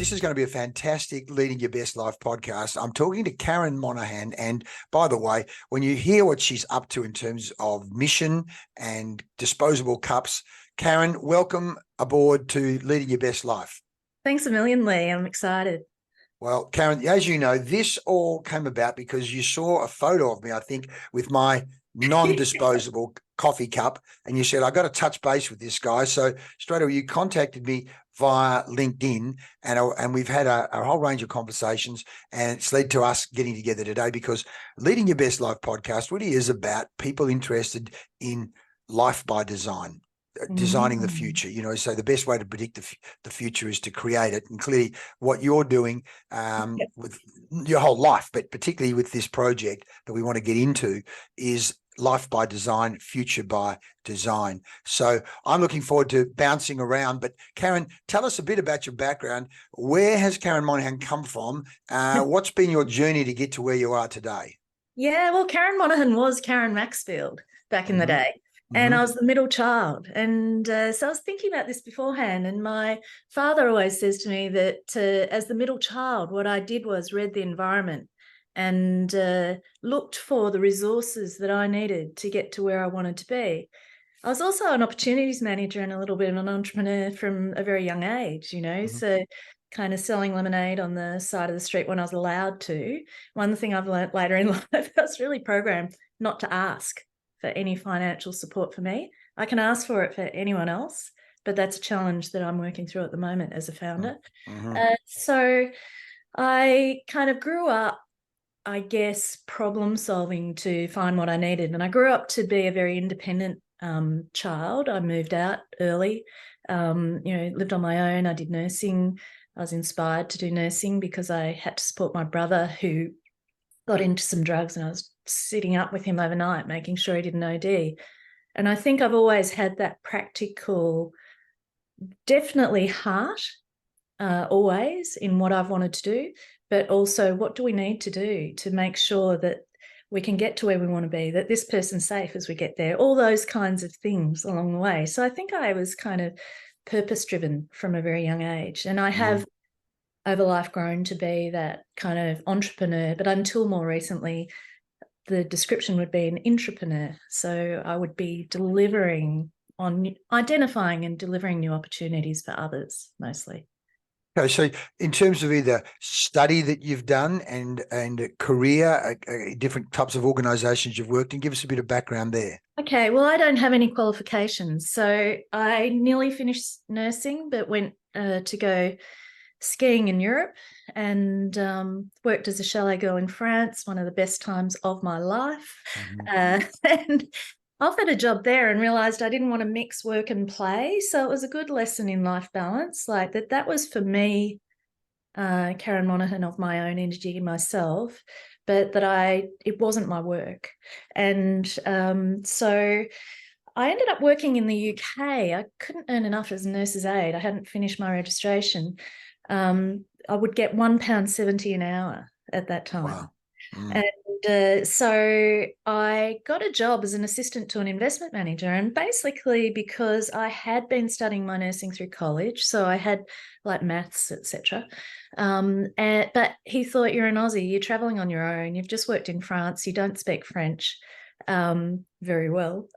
this is going to be a fantastic Leading Your Best Life podcast. I'm talking to Karen Monaghan. And by the way, when you hear what she's up to in terms of mission and disposable cups, Karen, welcome aboard to Leading Your Best Life. Thanks a million, Leigh. I'm excited. Well, Karen, as you know, this all came about because you saw a photo of me, I think, with my non-disposable coffee cup, and you said, I got to touch base with this guy. So straight away you contacted me via LinkedIn, and we've had a whole range of conversations, and it's led to us getting together today because Leading Your Best Life podcast really is about people interested in life by design. Designing the future, so the best way to predict the future is to create it. And clearly what you're doing with your whole life, but particularly with this project that we want to get into, is life by design, future by design. So I'm looking forward to bouncing around. But Karen, tell us a bit about your background. Where has Karen Monaghan come from? What's been your journey to get to where you are today? Yeah, well, Karen Monaghan was Karen Maxfield back in the day. And I was the middle child. And so I was thinking about this beforehand. And my father always says to me that as the middle child, what I did was read the environment and looked for the resources that I needed to get to where I wanted to be. I was also an opportunities manager and a little bit of an entrepreneur from a very young age, so kind of selling lemonade on the side of the street when I was allowed to. One thing I've learned later in life, I was really programmed not to ask for any financial support for me. I can ask for it for anyone else, but that's a challenge that I'm working through at the moment as a founder. So I kind of grew up, I guess, problem solving to find what I needed. And I grew up to be a very independent child. I moved out early, lived on my own. I did nursing. I was inspired to do nursing because I had to support my brother who got into some drugs, and I was sitting up with him overnight, making sure he didn't OD. And I think I've always had that practical, definitely heart, always in what I've wanted to do, but also what do we need to do to make sure that we can get to where we want to be, that this person's safe as we get there, all those kinds of things along the way. So I think I was kind of purpose-driven from a very young age. And I have over life grown to be that kind of entrepreneur, but until more recently, the description would be an intrapreneur. So I would be identifying and delivering new opportunities for others mostly. Okay, so in terms of either study that you've done and career, different types of organisations you've worked in, give us a bit of background there. Okay, well, I don't have any qualifications. So I nearly finished nursing, but went to go skiing in Europe and worked as a chalet girl in France, one of the best times of my life. And offered a job there and realised I didn't want to mix work and play. So it was a good lesson in life balance, like that was for me, Karen Monaghan, of my own energy myself, but that it wasn't my work. And so I ended up working in the UK. I couldn't earn enough as a nurse's aide. I hadn't finished my registration. I would get £1.70 an hour at that time. Wow. And so I got a job as an assistant to an investment manager, and basically because I had been studying my nursing through college, so I had like maths, etc. But he thought, you're an Aussie, you're traveling on your own, you've just worked in France, you don't speak French very well.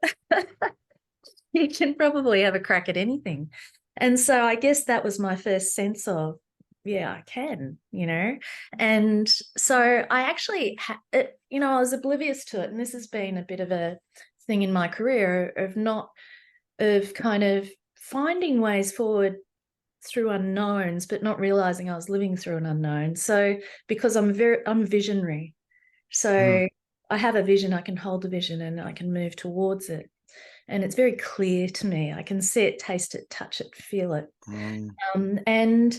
You can probably have a crack at anything. And so I guess that was my first sense of, yeah, I can, And so I actually, I was oblivious to it. And this has been a bit of a thing in my career of kind of finding ways forward through unknowns, but not realizing I was living through an unknown. So because I'm visionary. So I have a vision, I can hold the vision and I can move towards it. And it's very clear to me. I can see it, taste it, touch it, feel it. And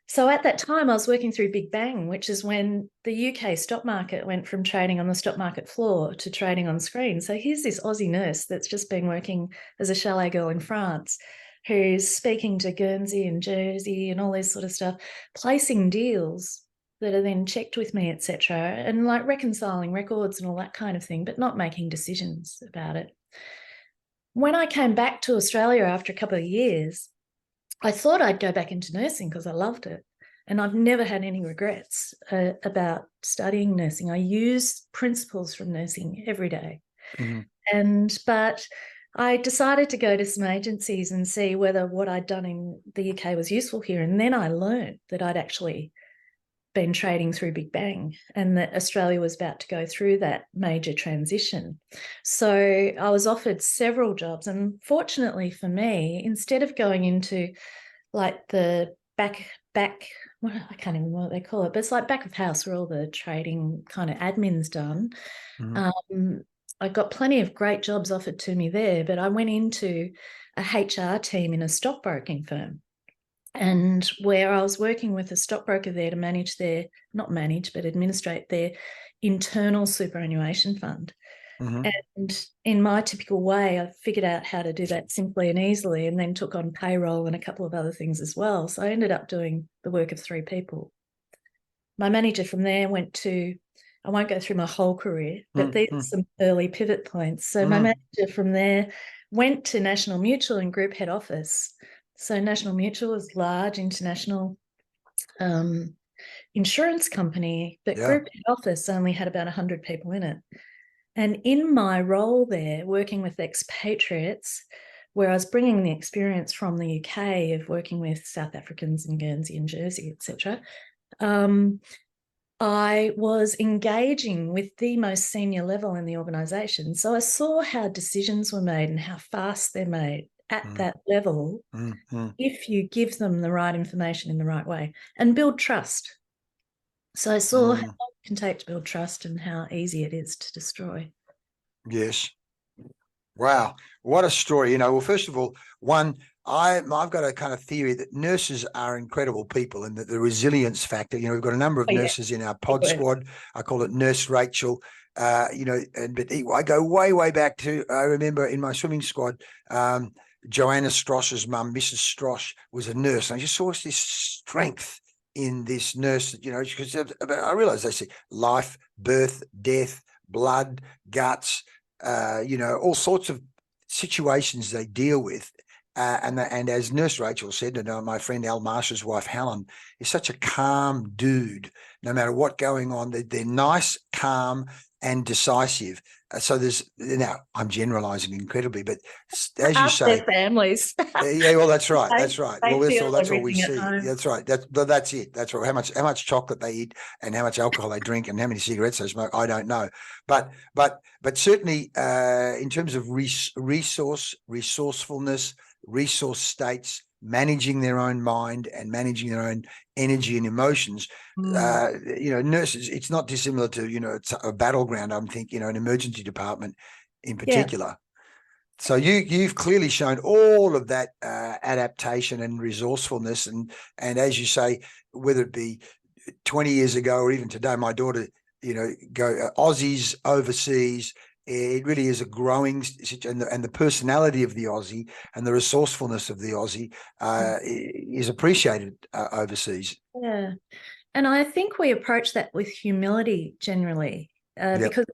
so at that time, I was working through Big Bang, which is when the UK stock market went from trading on the stock market floor to trading on screen. So here's this Aussie nurse that's just been working as a chalet girl in France, who's speaking to Guernsey and Jersey and all this sort of stuff, placing deals that are then checked with me, etc., and like reconciling records and all that kind of thing, but not making decisions about it. When I came back to Australia after a couple of years, I thought I'd go back into nursing because I loved it. And I've never had any regrets about studying nursing. I use principles from nursing every day. But I decided to go to some agencies and see whether what I'd done in the UK was useful here. And then I learned that I'd actually been trading through Big Bang and that Australia was about to go through that major transition. So I was offered several jobs. And fortunately for me, instead of going into like the back, well, I can't even remember what they call it, but it's like back of house where all the trading kind of admin's done. I got plenty of great jobs offered to me there, but I went into a HR team in a stockbroking firm, and where I was working with a stockbroker there to manage their, not manage, but administrate their internal superannuation fund. And in my typical way, I figured out how to do that simply and easily, and then took on payroll and a couple of other things as well. So I ended up doing the work of 3 people. My manager from there went to, I won't go through my whole career, but these are some early pivot points. So my manager from there went to National Mutual and group head office. So National Mutual is large international insurance company, but group head office only had about 100 people in it. And in my role there, working with expatriates, where I was bringing the experience from the UK of working with South Africans in Guernsey and Jersey, etc., I was engaging with the most senior level in the organisation. So I saw how decisions were made and how fast they're made at that level if you give them the right information in the right way and build trust. So I saw how long it can take to build trust and how easy it is to destroy. Yes. Wow. What a story. Well, first of all, I've got a kind of theory that nurses are incredible people, and that the resilience factor, we've got a number of nurses in our pod squad. I call it Nurse Rachel. But I go way back to, I remember in my swimming squad, Joanna Stross's mum, Mrs. Stross, was a nurse. And I just saw this strength in this nurse, because I realized they see life, birth, death, blood, guts, all sorts of situations they deal with. And as Nurse Rachel said, and my friend Al Marsh's wife, Helen, is such a calm dude, no matter what going on. They're nice, calm, and decisive. So now I'm generalizing incredibly, but as you say, their families. Yeah, well, that's right. That's right. Well, that's all we see. Home. That's right. That's it. That's right. How much chocolate they eat and how much alcohol they drink and how many cigarettes they smoke, I don't know. But certainly in terms of resourcefulness, resource states, managing their own mind and managing their own energy and emotions, nurses, it's not dissimilar to, it's a battleground. I'm thinking, an emergency department in particular. Yeah. So you've clearly shown all of that adaptation and resourcefulness, and as you say, whether it be 20 years ago or even today, my daughter, go Aussies overseas. It really is a growing, and the personality of the Aussie and the resourcefulness of the Aussie is appreciated overseas. Yeah, and I think we approach that with humility generally, because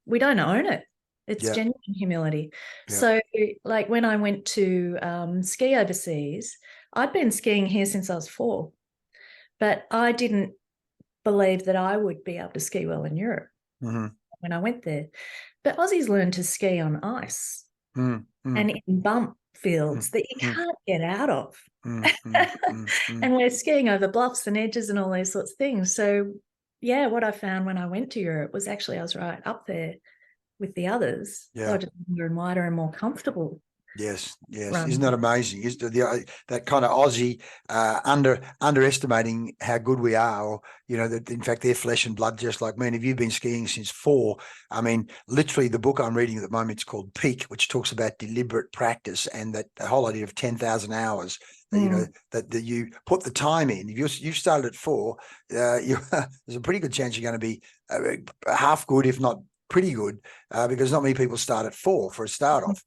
we don't own it. It's genuine humility. Yep. So like when I went to ski overseas, I'd been skiing here since I was 4, but I didn't believe that I would be able to ski well in Europe when I went there. But Aussies learn to ski on ice and in bump fields that you can't get out of. And we're skiing over bluffs and edges and all those sorts of things. So yeah, what I found when I went to Europe was actually I was right up there with the others. Yeah. They were just bigger and wider and more comfortable. Yes. Isn't that amazing? Is that kind of Aussie underestimating how good we are, or that in fact they're flesh and blood just like me. And if you've been skiing since 4, I mean, literally the book I'm reading at the moment is called Peak, which talks about deliberate practice and that the whole idea of 10,000 hours. That you put the time in. If you started at 4, there's a pretty good chance you're going to be half good, if not pretty good, because not many people start at 4 for a start off.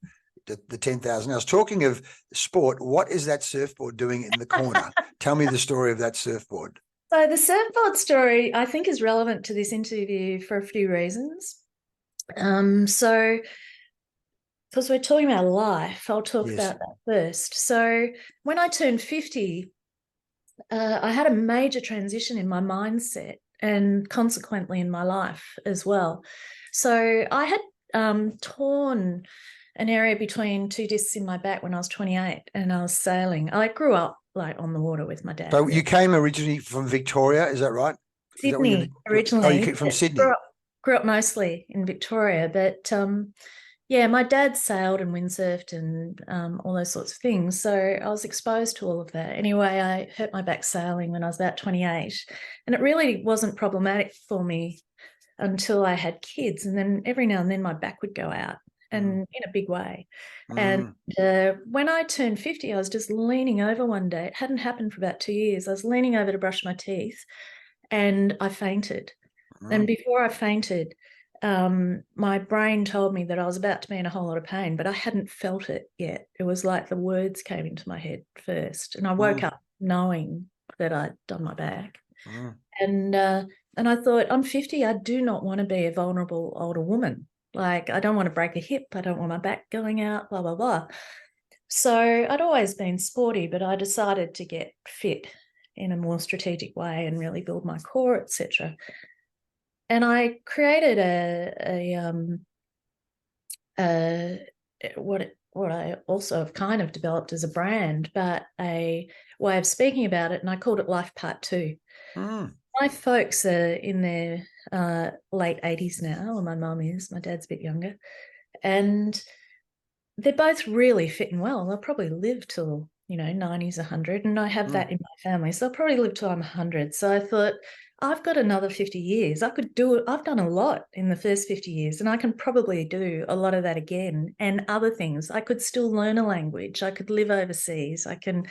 The 10,000 hours. Talking of sport, what is that surfboard doing in the corner? Tell me the story of that surfboard. So the surfboard story, I think, is relevant to this interview for a few reasons. So because we're talking about life, I'll talk about that first. So when I turned 50, I had a major transition in my mindset and consequently in my life as well. So I had torn an area between two discs in my back when I was 28 and I was sailing. I grew up like on the water with my dad. So you came originally from Victoria, is that right? Is that Sydney originally. Oh, you came from Sydney. Grew up mostly in Victoria, but yeah, my dad sailed and windsurfed and all those sorts of things. So I was exposed to all of that. Anyway, I hurt my back sailing when I was about 28, and it really wasn't problematic for me until I had kids. And then every now and then my back would go out, and in a big way. And when I turned 50, I was just leaning over one day. It hadn't happened for about 2 years. I was leaning over to brush my teeth and I fainted. And before I fainted, my brain told me that I was about to be in a whole lot of pain, but I hadn't felt it yet. It was like the words came into my head first, and I woke up knowing that I'd done my back. And I thought, I'm 50. I do not want to be a vulnerable older woman. Like, I don't want to break a hip. I don't want my back going out, blah, blah, blah. So I'd always been sporty, but I decided to get fit in a more strategic way and really build my core, etc. And I created what I also have kind of developed as a brand, but a way of speaking about it, and I called it Life Part 2. My folks are in their late 80s now, or my mum is. My dad's a bit younger. And they're both really fit and well. They'll probably live till, 90s, 100, and I have that in my family. So I'll probably live till I'm 100. So I thought, I've got another 50 years. I could do it. I've done a lot in the first 50 years, and I can probably do a lot of that again and other things. I could still learn a language. I could live overseas. I can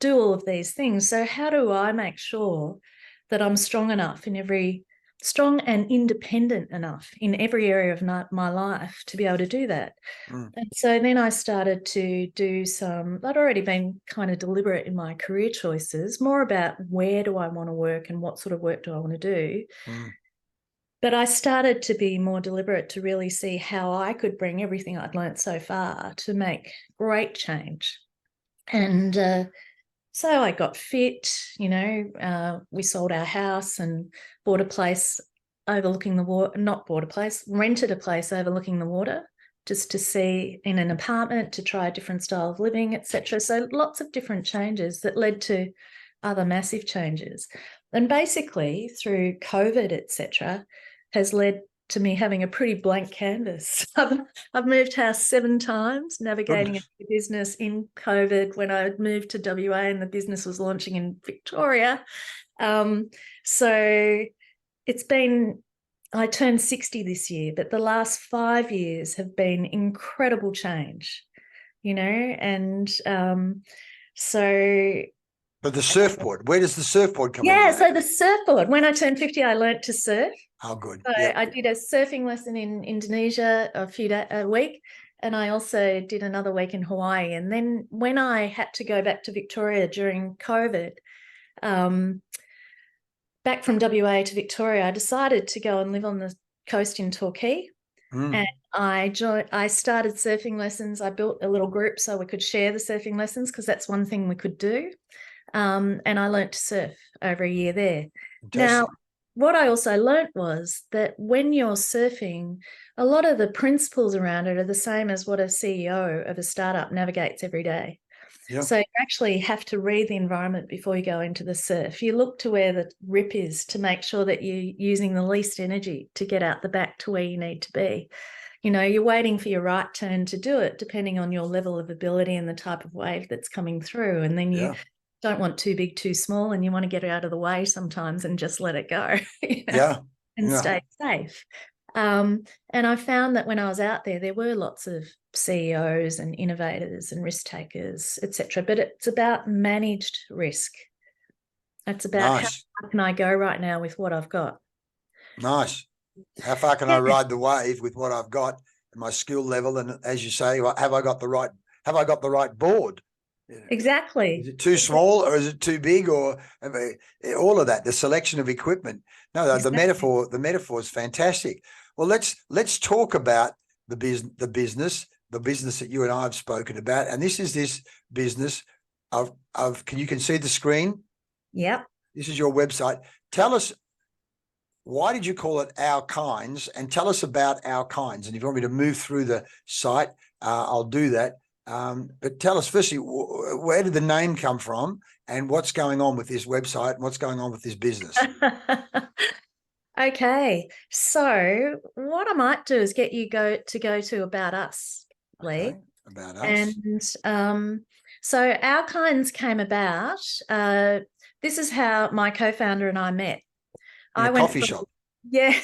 do all of these things. So how do I make sure that I'm strong and independent enough in every area of my life to be able to do that? And so then I started to do I'd already been kind of deliberate in my career choices, more about where do I want to work and what sort of work do I want to do. But I started to be more deliberate to really see how I could bring everything I'd learned so far to make great change. And so I got fit, we sold our house and bought a place overlooking the water, not bought a place, rented a place overlooking the water, just to see in an apartment, to try a different style of living, etc. So lots of different changes that led to other massive changes. And basically through COVID, etc., has led to me having a pretty blank canvas. I've moved house 7 times, navigating a business in COVID when I moved to WA and the business was launching in Victoria. So it's been, I turned 60 this year, but the last 5 years have been incredible change, and so. But the surfboard, where does the surfboard come in? Yeah, so the surfboard. When I turned 50, I learnt to surf. Oh, good. So I did a surfing lesson in Indonesia a week, and I also did another week in Hawaii. And then when I had to go back to Victoria during COVID, back from WA to Victoria, I decided to go and live on the coast in Torquay. And I started surfing lessons. I built a little group so we could share the surfing lessons, because that's one thing we could do. And I learnt to surf over a year there. Fantastic. Now, what I also learnt was that when you're surfing, a lot of the principles around it are the same as what a CEO of a startup navigates every day. Yep. So you actually have to read the environment before you go into the surf. You look to where the rip is to make sure that you're using the least energy to get out the back to where you need to be. You're waiting for your right turn to do it, depending on your level of ability and the type of wave that's coming through. And then you don't want too big, too small, and you want to get out of the way sometimes and just let it go. And stay safe. And I found that when I was out there were lots of CEOs and innovators and risk takers, etc. But it's about managed risk. It's about how far can I go right now with what I've got. Nice. How far can I ride the wave with what I've got and my skill level? And as you say, have I got the right board? Exactly. Is it too small or is it too big, or all of that? The selection of equipment. No, exactly. The metaphor is fantastic. Well, let's talk about the business that you and I have spoken about, and this is this business of. Can you see the screen? Yep. This is your website. Tell us, why did you call it Our Kinds? And tell us about Our Kinds. And if you want me to move through the site, I'll do that. But tell us firstly, where did the name come from, and what's going on with this website, and what's going on with this business? Okay, so what I might do is get you to go to About Us, Leigh. Okay, About Us. And so Our Kinds came about. This is how my co-founder and I met. In a coffee shop. Yeah,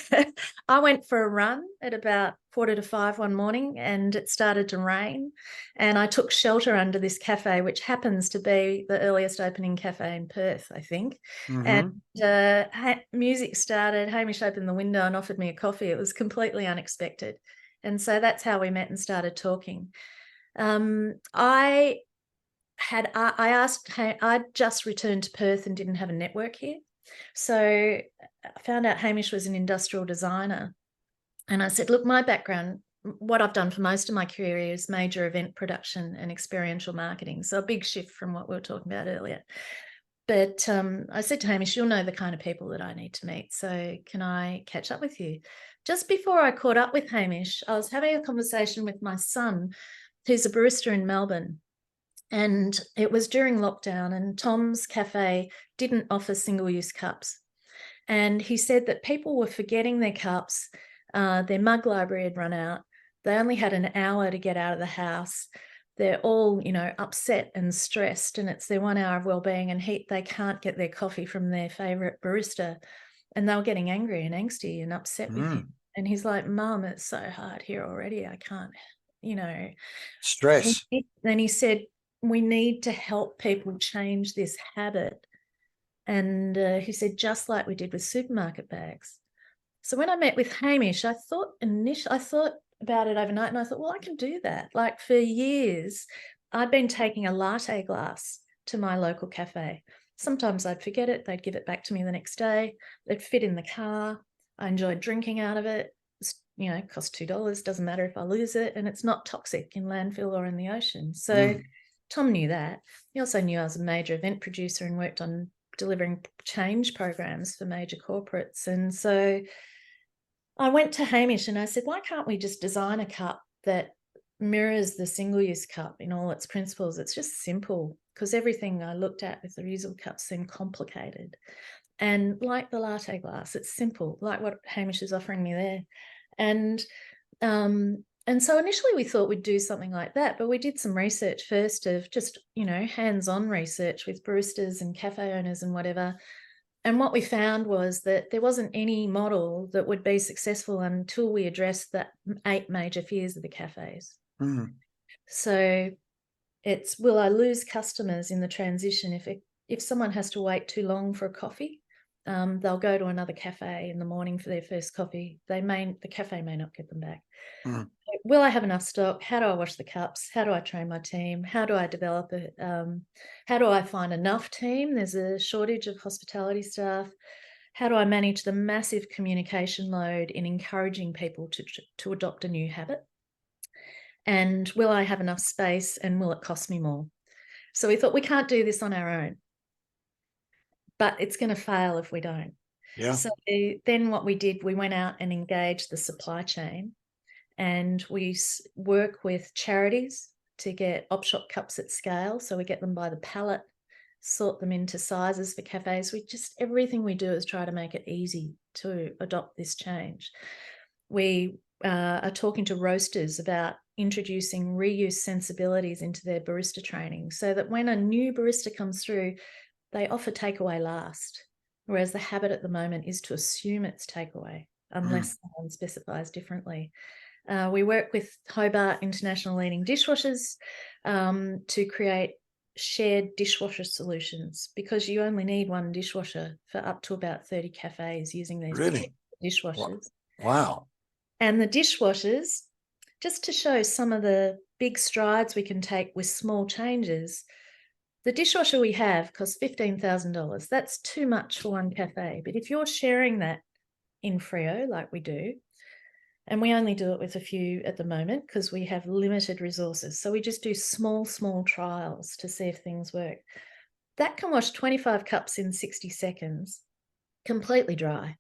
I went for a run at about 4:45 one morning, and it started to rain, and I took shelter under this cafe, which happens to be the earliest opening cafe in Perth, I think. Mm-hmm. And music started. Hamish opened the window and offered me a coffee. It was completely unexpected, and so that's how we met and started talking. I just returned to Perth and didn't have a network here. So I found out Hamish was an industrial designer. And I said, look, my background, what I've done for most of my career is major event production and experiential marketing. So a big shift from what we were talking about earlier. But I said to Hamish, you'll know the kind of people that I need to meet. So can I catch up with you? Just before I caught up with Hamish, I was having a conversation with my son, who's a barista in Melbourne. And it was during lockdown, and Tom's Cafe didn't offer single-use cups. And he said that people were forgetting their cups. Their mug library had run out. They only had an hour to get out of the house. They're all, upset and stressed, and it's their 1 hour of well-being, and they can't get their coffee from their favorite barista. And they were getting angry and angsty and upset with him. And he's like, Mum, it's so hard here already. I can't, Stress. And he said, we need to help people change this habit. And he said, just like we did with supermarket bags. So when I met with Hamish, I thought about it overnight, and I thought, well, I can do that. Like, for years, I'd been taking a latte glass to my local cafe. Sometimes I'd forget it. They'd give it back to me the next day. It'd fit in the car. I enjoyed drinking out of it. It cost $2. Doesn't matter if I lose it. And it's not toxic in landfill or in the ocean. So Tom knew that. He also knew I was a major event producer and worked on delivering change programs for major corporates. And so I went to Hamish and I said, why can't we just design a cup that mirrors the single-use cup in all its principles? It's just simple, because everything I looked at with the reusable cups seemed complicated. And like the latte glass, it's simple, like what Hamish is offering me there. And so initially we thought we'd do something like that, but we did some research first of just, hands-on research with baristas and cafe owners and whatever. And what we found was that there wasn't any model that would be successful until we addressed the 8 major fears of the cafes. So it's, will I lose customers in the transition if someone has to wait too long for a coffee? They'll go to another cafe in the morning for their first coffee. The cafe may not get them back. Will I have enough stock? How do I wash the cups? How do I train my team? How do I develop it? How do I find enough team? There's a shortage of hospitality staff. How do I manage the massive communication load in encouraging people to adopt a new habit? And will I have enough space, and will it cost me more? So we thought, we can't do this on our own, but it's going to fail if we don't. Yeah. So then what we did, we went out and engaged the supply chain, and we work with charities to get op-shop cups at scale. So we get them by the pallet, sort them into sizes for cafes. Everything we do is try to make it easy to adopt this change. We are talking to roasters about introducing reuse sensibilities into their barista training, so that when a new barista comes through, they offer takeaway last, whereas the habit at the moment is to assume it's takeaway unless someone specifies differently. We work with Hobart International Leading Dishwashers to create shared dishwasher solutions, because you only need one dishwasher for up to about 30 cafes using these dishwashers. Wow. And the dishwashers, just to show some of the big strides we can take with small changes, the dishwasher we have costs $15,000. That's too much for one cafe. But if you're sharing that in Freo, like we do, and we only do it with a few at the moment because we have limited resources, so we just do small trials to see if things work. That can wash 25 cups in 60 seconds, completely dry.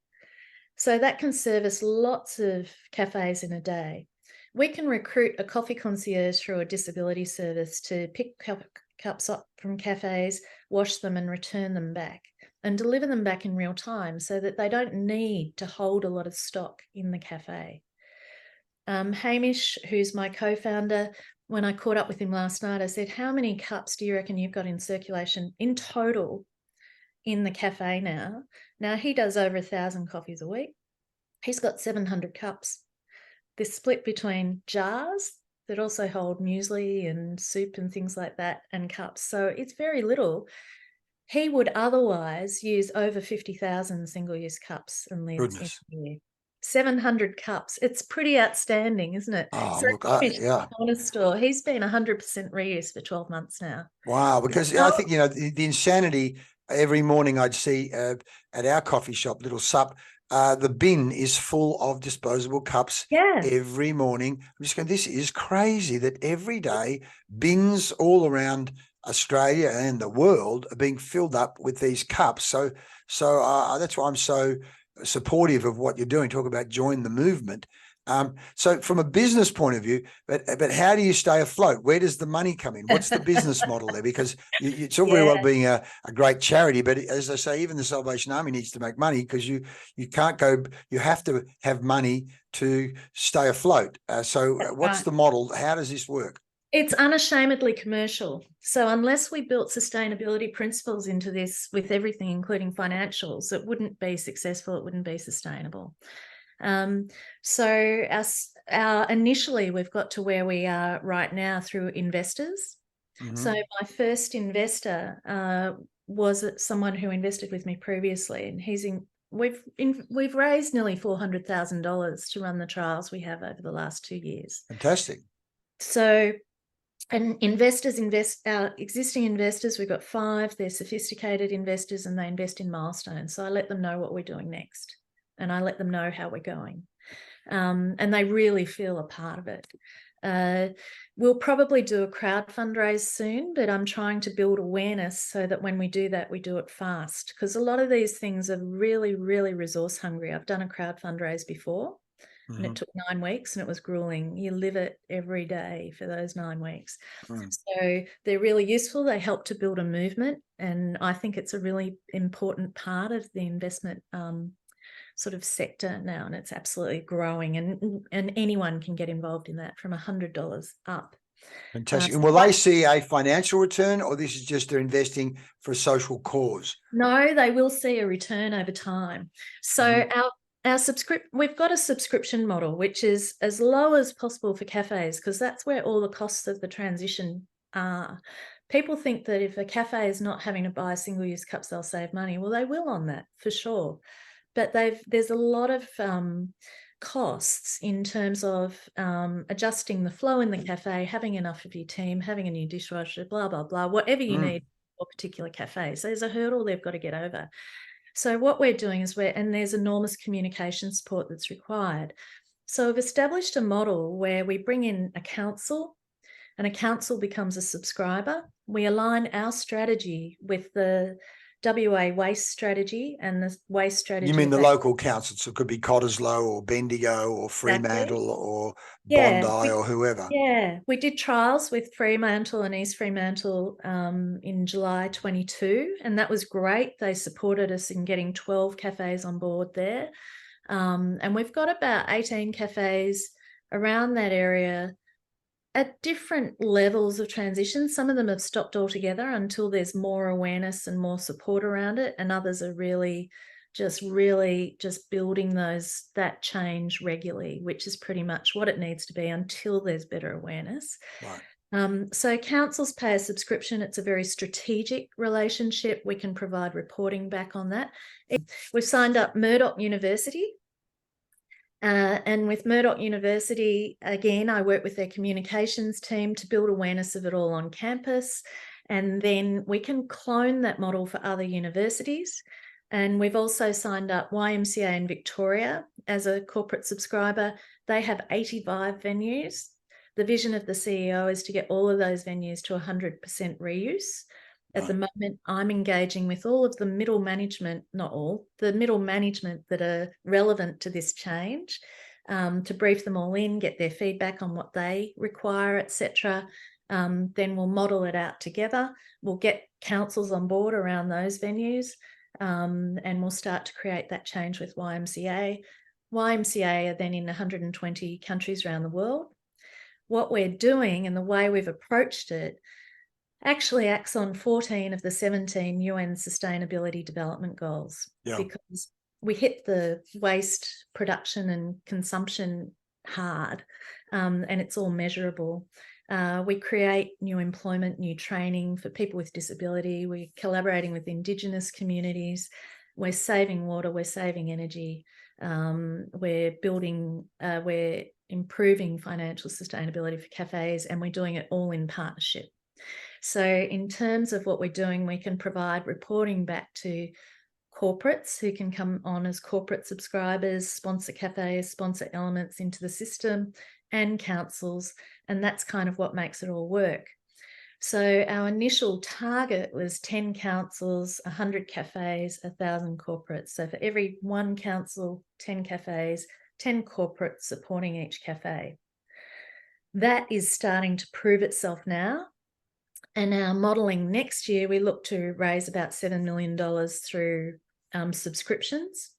So that can service lots of cafes in a day. We can recruit a coffee concierge through a disability service to pick cups up from cafes, wash them and return them back, and deliver them back in real time so that they don't need to hold a lot of stock in the cafe. Hamish, who's my co-founder, when I caught up with him last night, I said, how many cups do you reckon you've got in circulation in total in the cafe now? Now, he does over 1,000 coffees a week. He's got 700 cups. They're split between jars that also hold muesli and soup and things like that, and cups. So it's very little. He would otherwise use over 50,000 single-use cups and lids in Goodness. a year. 700 cups. It's pretty outstanding, isn't it? Oh, So look, yeah. corner store, he's been 100% reuse for 12 months now. Wow. Because I think, the insanity, every morning I'd see at our coffee shop, Little Sup, the bin is full of disposable cups every morning. I'm just going, this is crazy that every day bins all around Australia and the world are being filled up with these cups. So that's why I'm so supportive of what you're doing. Talk about join the movement. So from a business point of view, but how do you stay afloat? Where does the money come in? What's the business model there? Because it's all very well being a great charity, but as I say, even the Salvation Army needs to make money, because you can't go, you have to have money to stay afloat. So what's the model? How does this work? It's unashamedly commercial. So unless we built sustainability principles into this with everything, including financials, it wouldn't be successful. It wouldn't be sustainable. So initially we've got to where we are right now through investors. Mm-hmm. So my first investor was someone who invested with me previously, and we've raised nearly $400,000 to run the trials we have over the last 2 years. Fantastic. So, and our existing investors, we've got 5, they're sophisticated investors and they invest in milestones. So I let them know what we're doing next, and I let them know how we're going. And they really feel a part of it. We'll probably do a crowd fundraise soon, but I'm trying to build awareness so that when we do that, we do it fast, because a lot of these things are really, really resource hungry. I've done a crowd fundraise before. Mm-hmm. And it took 9 weeks and it was grueling. You live it every day for those 9 weeks. So they're really useful. They help to build a movement. And I think it's a really important part of the investment sort of sector now. And it's absolutely growing. And anyone can get involved in that from $100 up. Fantastic. And will they see a financial return, or this is just they're investing for a social cause? No, they will see a return over time. So we've got a subscription model, which is as low as possible for cafes, because that's where all the costs of the transition are. People think that if a cafe is not having to buy single-use cups, they'll save money. Well, they will on that for sure. But there's a lot of costs in terms of adjusting the flow in the cafe, having enough of your team, having a new dishwasher, blah, blah, blah, whatever you need for a particular cafe. So there's a hurdle they've got to get over. So what we're doing is and there's enormous communication support that's required. So we've established a model where we bring in a council, and a council becomes a subscriber. We align our strategy with the WA waste strategy and the waste strategy. You mean the local councils? So it could be Cottesloe or Bendigo or Fremantle or Bondi or whoever. Yeah, we did trials with Fremantle and East Fremantle in July 22, and that was great. They supported us in getting 12 cafes on board there. And we've got about 18 cafes around that area at different levels of transition. Some of them have stopped altogether until there's more awareness and more support around it, and others are really just building that change regularly, which is pretty much what it needs to be until there's better awareness. Right. So councils pay a subscription. It's a very strategic relationship. We can provide reporting back on that. We've signed up Murdoch University. And with Murdoch University, again, I work with their communications team to build awareness of it all on campus. And then we can clone that model for other universities. And we've also signed up YMCA in Victoria as a corporate subscriber. They have 85 venues. The vision of the CEO is to get all of those venues to 100% reuse. At the moment, I'm engaging with all of the middle management, not all, the middle management that are relevant to this change, to brief them all in, get their feedback on what they require, etc. Then we'll model it out together. We'll get councils on board around those venues, and we'll start to create that change with YMCA. YMCA are then in 120 countries around the world. What we're doing and the way we've approached it actually acts on 14 of the 17 UN Sustainability Development Goals, because we hit the waste production and consumption hard, and it's all measurable. We create new employment, new training for people with disability. We're collaborating with Indigenous communities. We're saving water, we're saving energy. We're improving financial sustainability for cafes, and we're doing it all in partnership. So in terms of what we're doing, we can provide reporting back to corporates who can come on as corporate subscribers, sponsor cafes, sponsor elements into the system, and councils. And that's kind of what makes it all work. So our initial target was 10 councils, 100 cafes, 1,000 corporates. So for every one council, 10 cafes, 10 corporates supporting each cafe. That is starting to prove itself now. And our modelling next year, we look to raise about $7 million through subscriptions,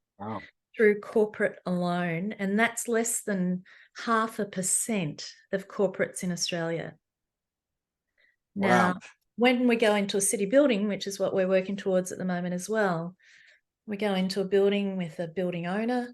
through corporate alone. And that's less than 0.5% of corporates in Australia. Now, when we go into a city building, which is what we're working towards at the moment as well, we go into a building with a building owner,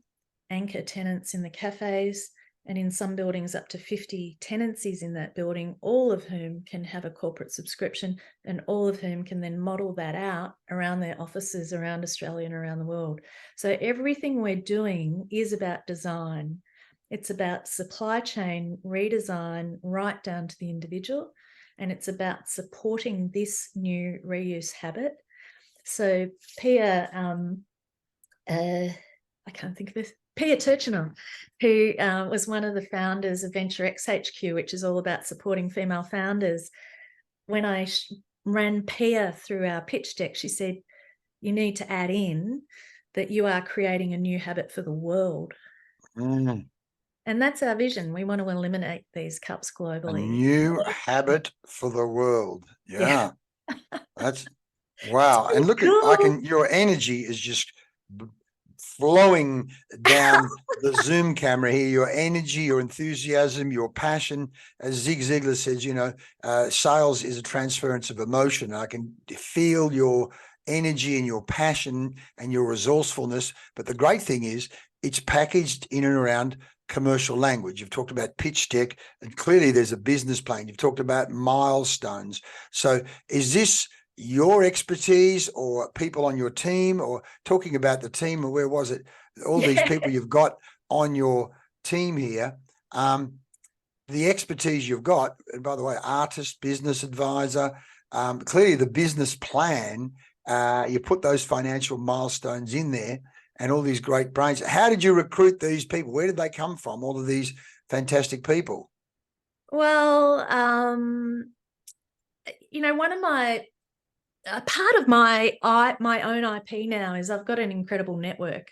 anchor tenants in the cafes, and in some buildings up to 50 tenancies in that building, all of whom can have a corporate subscription, and all of whom can then model that out around their offices around Australia and around the world. So everything we're doing is about design. It's about supply chain redesign right down to the individual, and it's about supporting this new reuse habit. So Pia, I can't think of this, Pia Turchinov, who was one of the founders of Venture X HQ, which is all about supporting female founders. When I ran Pia through our pitch deck, she said, you need to add in that you are creating a new habit for the world. And that's our vision. We want to eliminate these cups globally. A new habit for the world. Yeah. That's wow. And look at your energy is just flowing down the Zoom camera here. Your energy, your enthusiasm, your passion. As Zig Ziglar says, you know, sales is a transference of emotion. I can feel your energy and your passion and your resourcefulness. But the great thing is it's packaged in and around commercial language. You've talked about pitch deck, and clearly there's a business plan. You've talked about milestones. So is this your expertise or people on your team, or talking about the team, or where was it? All these people you've got on your team here, the expertise you've got, and by the way, artist, business advisor, clearly the business plan, you put those financial milestones in there and all these great brains. How did you recruit these people? Where did they come from, all of these fantastic people? Well, you know, one of my part of my own IP now is I've got an incredible network.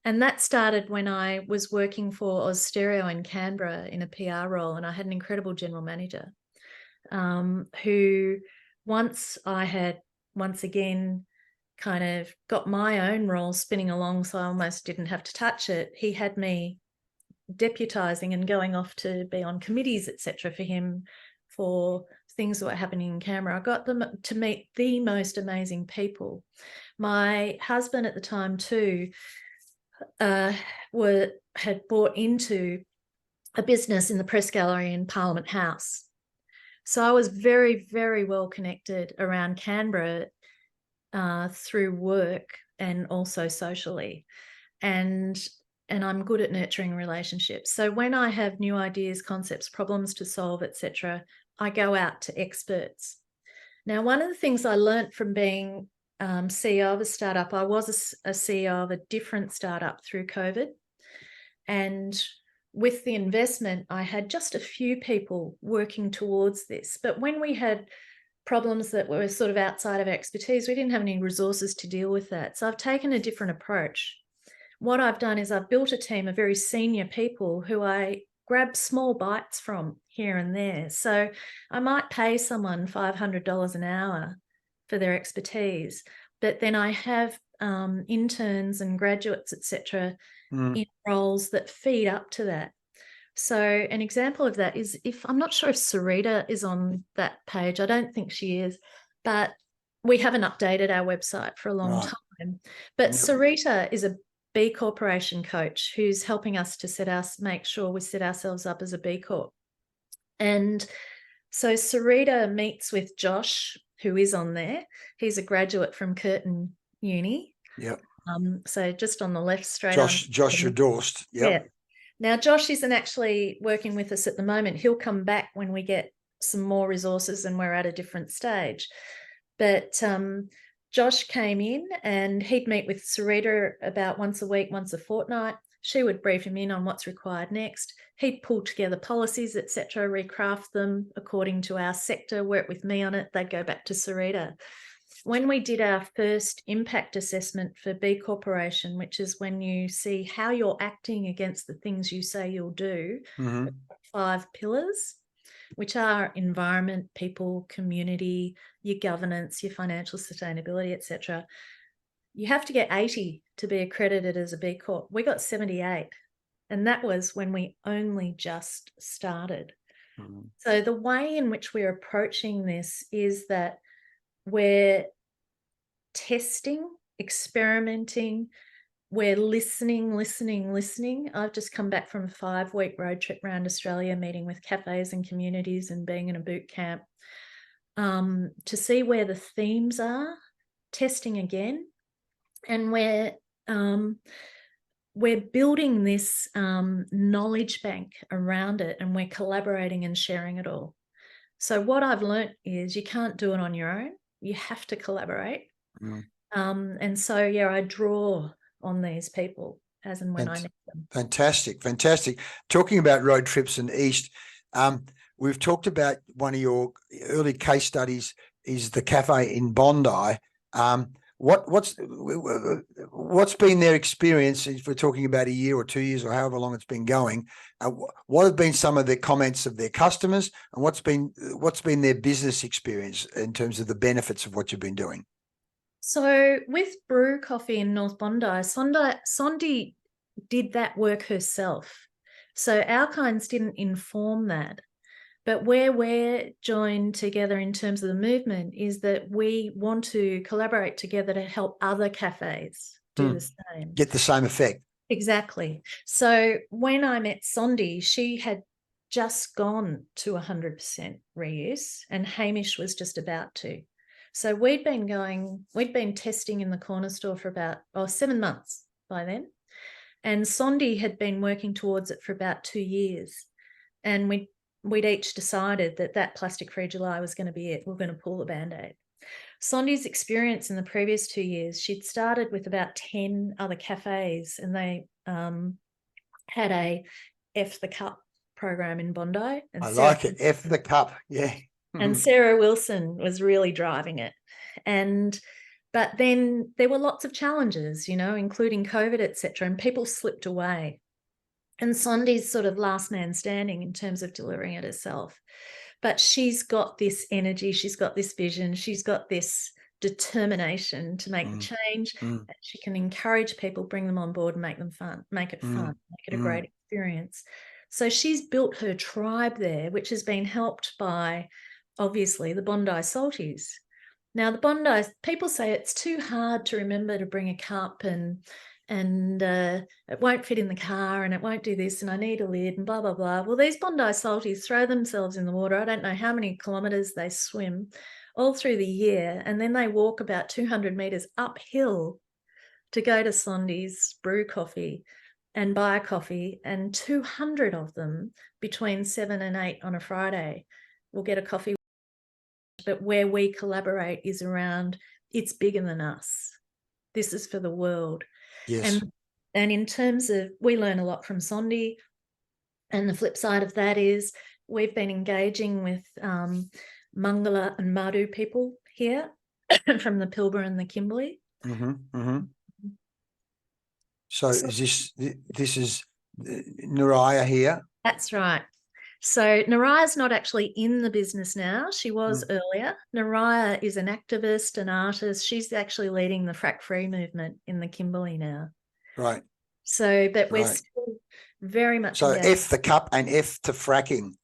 And that started when I was working for Oz Stereo in Canberra in a PR role, and I had an incredible general manager who, once I had once again kind of got my own role spinning along, so I almost didn't have to touch it, he had me deputising and going off to be on committees, etc., for him for things that were happening in Canberra. I got them to meet the most amazing people. My husband at the time too had bought into a business in the press gallery in Parliament House. So I was very, very well connected around Canberra through work and also socially. And I'm good at nurturing relationships. So when I have new ideas, concepts, problems to solve, etc., I go out to experts. Now, one of the things I learned from being CEO of a startup, I was a CEO of a different startup through COVID. And with the investment, I had just a few people working towards this. But when we had problems that were sort of outside of our expertise. We didn't have any resources to deal with that. So I've taken a different approach. What I've done is I've built a team of very senior people who I grab small bites from here and there. So I might pay someone $500 an hour for their expertise, but then I have interns and graduates, etc., in roles that feed up to that. So an example of that is, if I'm not sure if Sarita is on that page, I don't think she is, but we haven't updated our website for a long time. But Sarita is a B Corporation coach who's helping us to make sure we set ourselves up as a B Corp. And so Sarita meets with Josh, who is on there. He's a graduate from Curtin Uni. Yep. So just on the left, straight Josh Dorst. Yep. Yeah. Now, Josh isn't actually working with us at the moment. He'll come back when we get some more resources and we're at a different stage. But Josh came in and he'd meet with Sarita about once a week, once a fortnight. She would brief him in on what's required next. He'd pull together policies, etc., recraft them according to our sector, work with me on it. They'd go back to Sarita. When we did our first impact assessment for B Corporation, which is when you see how you're acting against the things you say you'll do, 5 pillars, which are environment, people, community, your governance, your financial sustainability, etc. You have to get 80 to be accredited as a B Corp. We got 78, and that was when we only just started. So the way in which we're approaching this is that we're testing, experimenting, we're listening. I've just come back from a 5-week road trip around Australia, meeting with cafes and communities and being in a boot camp to see where the themes are, testing again. And we're building this knowledge bank around it, and we're collaborating and sharing it all. So what I've learnt is you can't do it on your own. You have to collaborate. And so, yeah, I draw on these people as and when I need them. Fantastic. Talking about road trips and East, we've talked about one of your early case studies is the cafe in Bondi. What's been their experience, if we're talking about a year or 2 years or however long it's been going? What have been some of the comments of their customers, and what's been their business experience in terms of the benefits of what you've been doing? So with Brew Coffee in North Bondi, Sondi did that work herself. So our kinds didn't inform that. But where we're joined together in terms of the movement is that we want to collaborate together to help other cafes do the same. Get the same effect. Exactly. So when I met Sondi, she had just gone to 100% reuse, and Hamish was just about to. So we'd been testing in the corner store for about 7 months by then. And Sondi had been working towards it for about 2 years. And we'd each decided that plastic-free July was going to be it. We're going to pull the Band-Aid. Sondi's experience in the previous 2 years, she'd started with about 10 other cafes, and they had a F the Cup program in Bondi. And I like it. F the Cup. Yeah. And Sarah Wilson was really driving it. But then there were lots of challenges, including COVID, etc., and people slipped away. And Sondi's sort of last man standing in terms of delivering it herself. But she's got this energy, she's got this vision, she's got this determination to make the change. And she can encourage people, bring them on board and make it fun, make it a great experience. So she's built her tribe there, which has been helped by, obviously, the Bondi Salties. Now, the Bondi, people say it's too hard to remember to bring a cup, and it won't fit in the car, and it won't do this, and I need a lid, and blah, blah, blah. Well, these Bondi Salties throw themselves in the water. I don't know how many kilometres they swim all through the year, and then they walk about 200 metres uphill to go to Sondi's Brew Coffee and buy a coffee, and 200 of them between 7 and 8 on a Friday will get a coffee. But where we collaborate is around, it's bigger than us. This is for the world. Yes. And in terms of, we learn a lot from Sondi, and the flip side of that is we've been engaging with Mangala and Madu people here from the Pilbara and the Kimberley. So is this is Naraya here? That's right. So Naraya's not actually in the business now. She was earlier. Naraya is an activist, an artist. She's actually leading the frack free movement in the Kimberley now. Right. So, but we're still very much engaged. F the cup and F to fracking.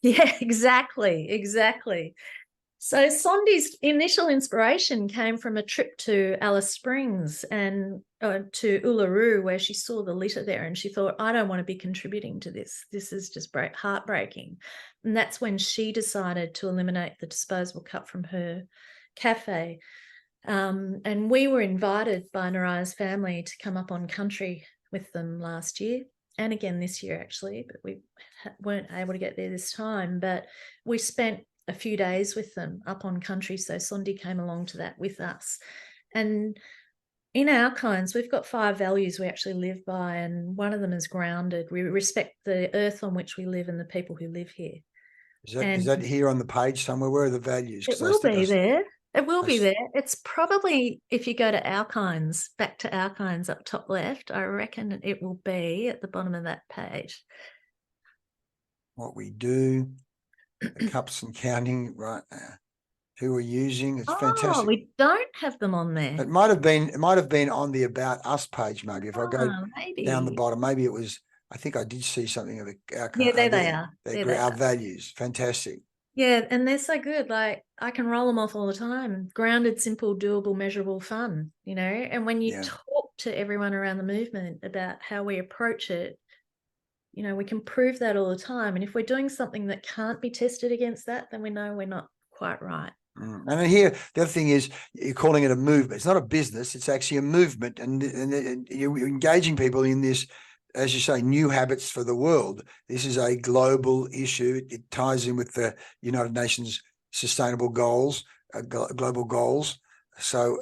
Yeah, exactly. So Sondi's initial inspiration came from a trip to Alice Springs and to Uluru, where she saw the litter there, and she thought, I don't want to be contributing to this. This is just heartbreaking. And that's when she decided to eliminate the disposable cup from her cafe. And we were invited by Naraya's family to come up on country with them last year, and again this year actually, but we weren't able to get there this time. But we spent a few days with them up on country, so Sondi came along to that with us. And in our kinds, we've got 5 values we actually live by, and one of them is grounded. We respect the earth on which we live and the people who live here. Is that here on the page somewhere? Where are the values? It will be there. It will be there. It's probably, if you go to our kinds, back to our kinds up top left, I reckon it will be at the bottom of that page. What we do, the cups and counting, right? Who we're using. It's fantastic. We don't have them on there. It might have been on the About Us page, maybe. If I go down the bottom, maybe it was. I think I did see something of our. Yeah, there they are. Our values. Fantastic. Yeah, and they're so good. Like, I can roll them off all the time. Grounded, simple, doable, measurable, fun, you know. And when you talk to everyone around the movement about how we approach it, you know, we can prove that all the time. And if we're doing something that can't be tested against that, then we know we're not quite right. And then here, the other thing is, you're calling it a movement. It's not a business. It's actually a movement. And you're engaging people in this, as you say, new habits for the world. This is a global issue. It ties in with the United Nations sustainable goals, global goals. So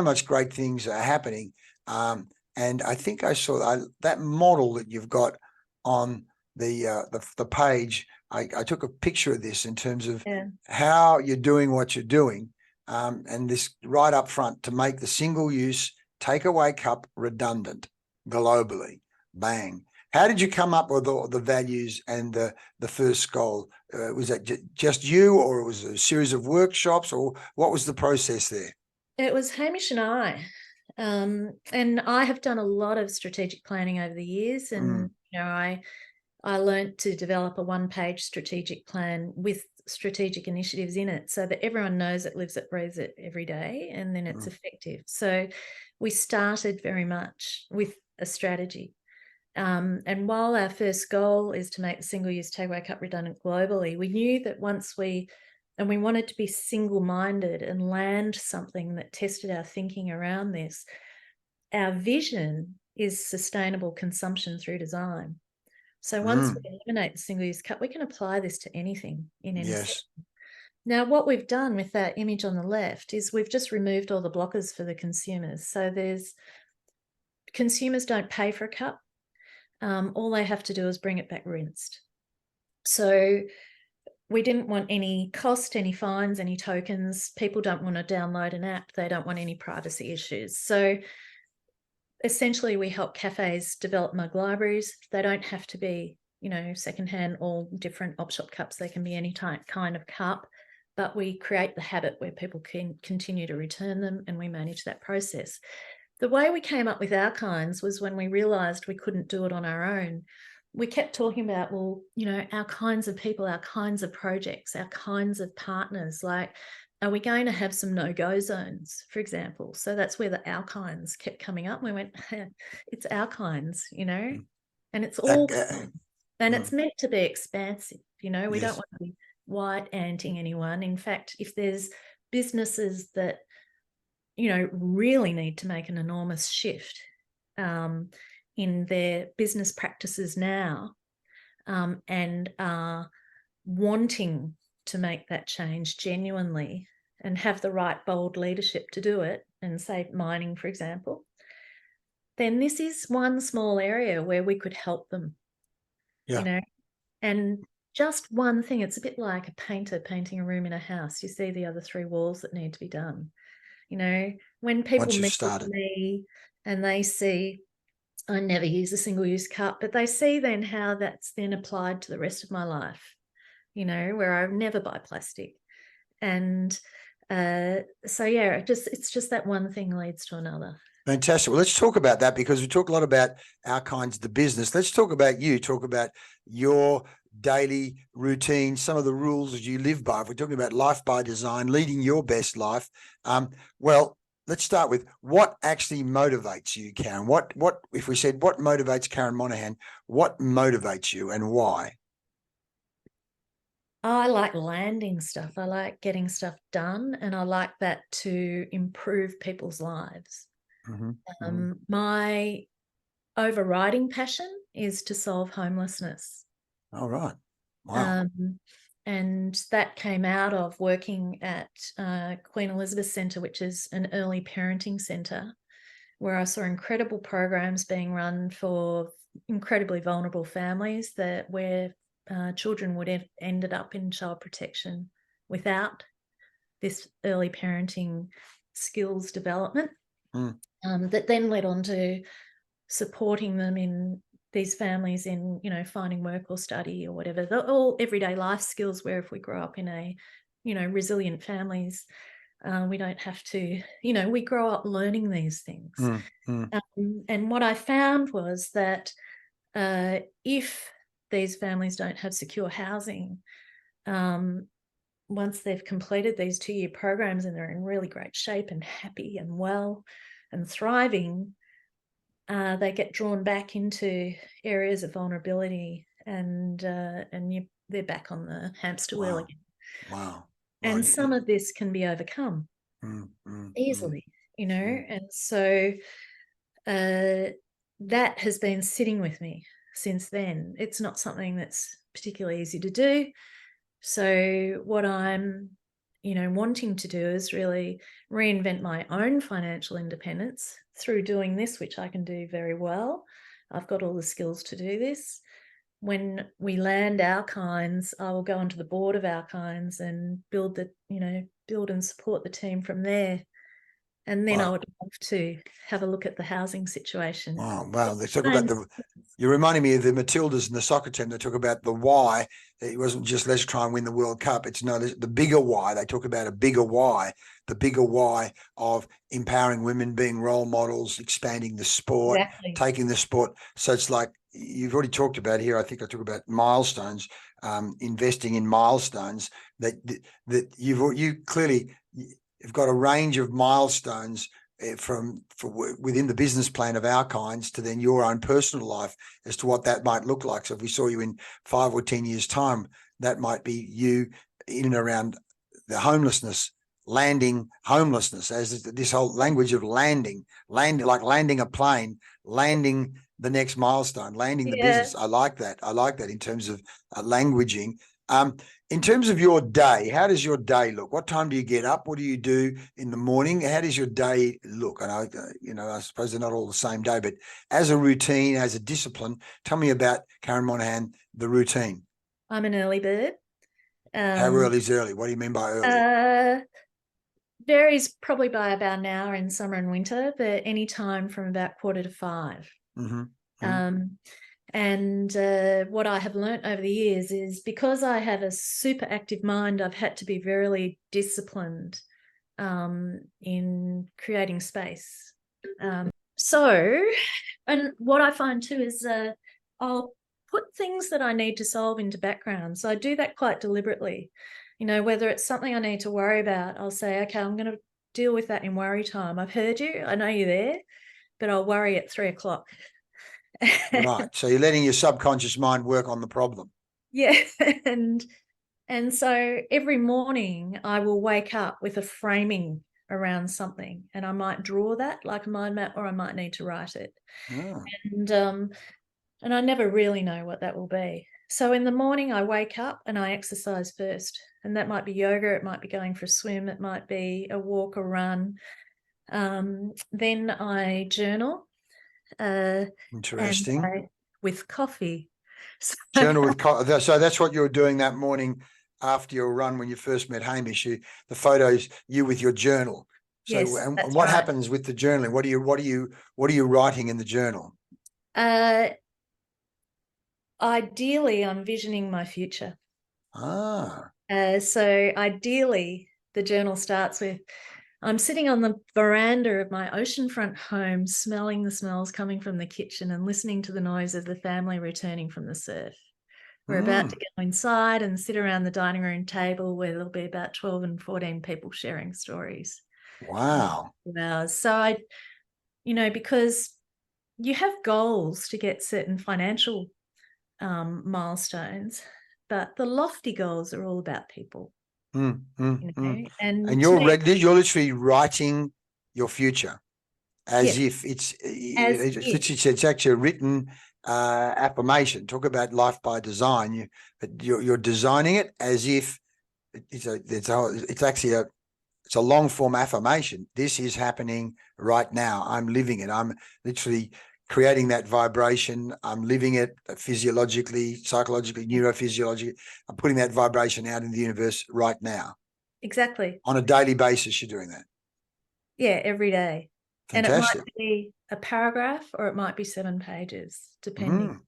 much great things are happening. And I think I saw that model that you've got on the page. I took a picture of this in terms of how you're doing what you're doing. And this right up front, to make the single-use takeaway cup redundant globally. Bang. How did you come up with all the values and the first goal? Was that just you, or it was a series of workshops, or what was the process there? It was Hamish and I. And I have done a lot of strategic planning over the years. And, you know, I learned to develop a 1-page strategic plan with strategic initiatives in it, so that everyone knows it, lives it, breathes it every day, and then it's effective. So we started very much with a strategy. And while our first goal is to make the single-use takeaway cup redundant globally, we knew that we wanted to be single-minded and land something that tested our thinking around this. Our vision is sustainable consumption through design. So once we eliminate the single-use cup, we can apply this to anything in any setting. Now, what we've done with that image on the left is we've just removed all the blockers for the consumers. So consumers don't pay for a cup. All they have to do is bring it back rinsed. So we didn't want any cost, any fines, any tokens. People don't want to download an app. They don't want any privacy issues. So essentially, we help cafes develop mug libraries. They don't have to be, you know, secondhand or different op shop cups. They can be any kind of cup, but we create the habit where people can continue to return them, and we manage that process. The way we came up with our kinds was when we realised we couldn't do it on our own. We kept talking about, well, you know, our kinds of people, our kinds of projects, our kinds of partners. Like, are we going to have some no-go zones, for example? So that's where the our kinds kept coming up. We went, it's our kinds, you know, and it's all kinds. And it's meant to be expansive, you know. We don't want to be white-anting anyone. In fact, if there's businesses that, you know, really need to make an enormous shift in their business practices now, and are wanting to make that change genuinely and have the right bold leadership to do it, and say mining, for example, then this is one small area where we could help them, you know, and just one thing. It's a bit like a painter painting a room in a house. You see the other 3 walls that need to be done. When people Once you've meet with started. me and they see I never use a single-use cup, but they see then how that's then applied to the rest of my life, where I never buy plastic. And so, yeah, it's just that one thing leads to another. Fantastic. Well, let's talk about that, because we talk a lot about our kinds of the business. Let's talk about you. Talk about your daily routine, some of the rules that you live by. If we're talking about life by design, leading your best life, well, let's start with what actually motivates you, Karen. What if we said what motivates Karen Monaghan? What motivates you and why? I like landing stuff. I like getting stuff done, and I like that to improve people's lives. My overriding passion is to solve homelessness. All right. Wow. And that came out of working at Queen Elizabeth Centre, which is an early parenting centre, where I saw incredible programs being run for incredibly vulnerable families where children would have ended up in child protection without this early parenting skills development. That then led on to supporting them in these families in, finding work or study or whatever. They're all everyday life skills where if we grow up in a, resilient families, we don't have to, we grow up learning these things. And what I found was that if these families don't have secure housing, once they've completed these 2-year programs and they're in really great shape and happy and well and thriving, they get drawn back into areas of vulnerability, and they're back on the hamster wheel again. Wow. And some of this can be overcome easily, and so that has been sitting with me since then. It's not something that's particularly easy to do. So what I'm, wanting to do is really reinvent my own financial independence through doing this, which I can do very well. I've got all the skills to do this. When we land Our Kinds, I will go onto the board of Our Kinds and build and support the team from there. And then I would love to have a look at the housing situation. Wow. They talk about you're reminding me of the Matildas and the soccer team. They talk about the why. It wasn't just let's try and win the World Cup. It's the bigger why. They talk about a bigger why, the bigger why of empowering women, being role models, expanding the sport, taking the sport. So it's like you've already talked about here. I think I talk about milestones, investing in milestones that you clearly you've got a range of milestones within the business plan of Our Kinds to then your own personal life as to what that might look like. So if we saw you in 5 or 10 years' time, that might be you in and around the homelessness, landing homelessness, as this whole language of landing, like landing a plane, landing the next milestone, landing the business. I like that. In terms of languaging. In terms of your day, how does your day look? What time do you get up? What do you do in the morning? How does your day look? And I suppose they're not all the same day, but as a routine, as a discipline, tell me about Karen Monaghan, the routine. I'm an early bird. How early is early? What do you mean by early? Varies probably by about an hour in summer and winter, but any time from about 4:45. And what I have learnt over the years is because I have a super active mind, I've had to be very disciplined in creating space. And what I find too is I'll put things that I need to solve into background. So I do that quite deliberately. Whether it's something I need to worry about, I'll say, okay, I'm going to deal with that in worry time. I've heard you. I know you're there, but I'll worry at 3:00. Right. So you're letting your subconscious mind work on the problem. Yeah. And so every morning I will wake up with a framing around something, and I might draw that like a mind map, or I might need to write it. And I never really know what that will be. So in the morning I wake up and I exercise first, and that might be yoga, it might be going for a swim, it might be a walk or run. Then I journal. Interesting. With coffee. So, Journal with so that's what you were doing that morning after your run when you first met Hamish. The photos, you with your journal. So yes, and that's what right. happens with the journaling? What are you writing in the journal? Ideally, I'm visioning my future. Ah. So ideally, the journal starts with, I'm sitting on the veranda of my oceanfront home, smelling the smells coming from the kitchen and listening to the noise of the family returning from the surf. We're about to go inside and sit around the dining room table where there'll be about 12 and 14 people sharing stories. Wow. So because you have goals to get certain financial milestones, but the lofty goals are all about people. And And you're literally writing your future as if it's actually a written affirmation. Talk about life by design. You're designing it as if it's actually a long form affirmation. This is happening right now. I'm living it. I'm literally creating that vibration. I'm living it physiologically, psychologically, neurophysiologically. I'm putting that vibration out in the universe right now. Exactly. On a daily basis, you're doing that. Yeah, every day. Fantastic. And it might be a paragraph or it might be 7 pages, depending.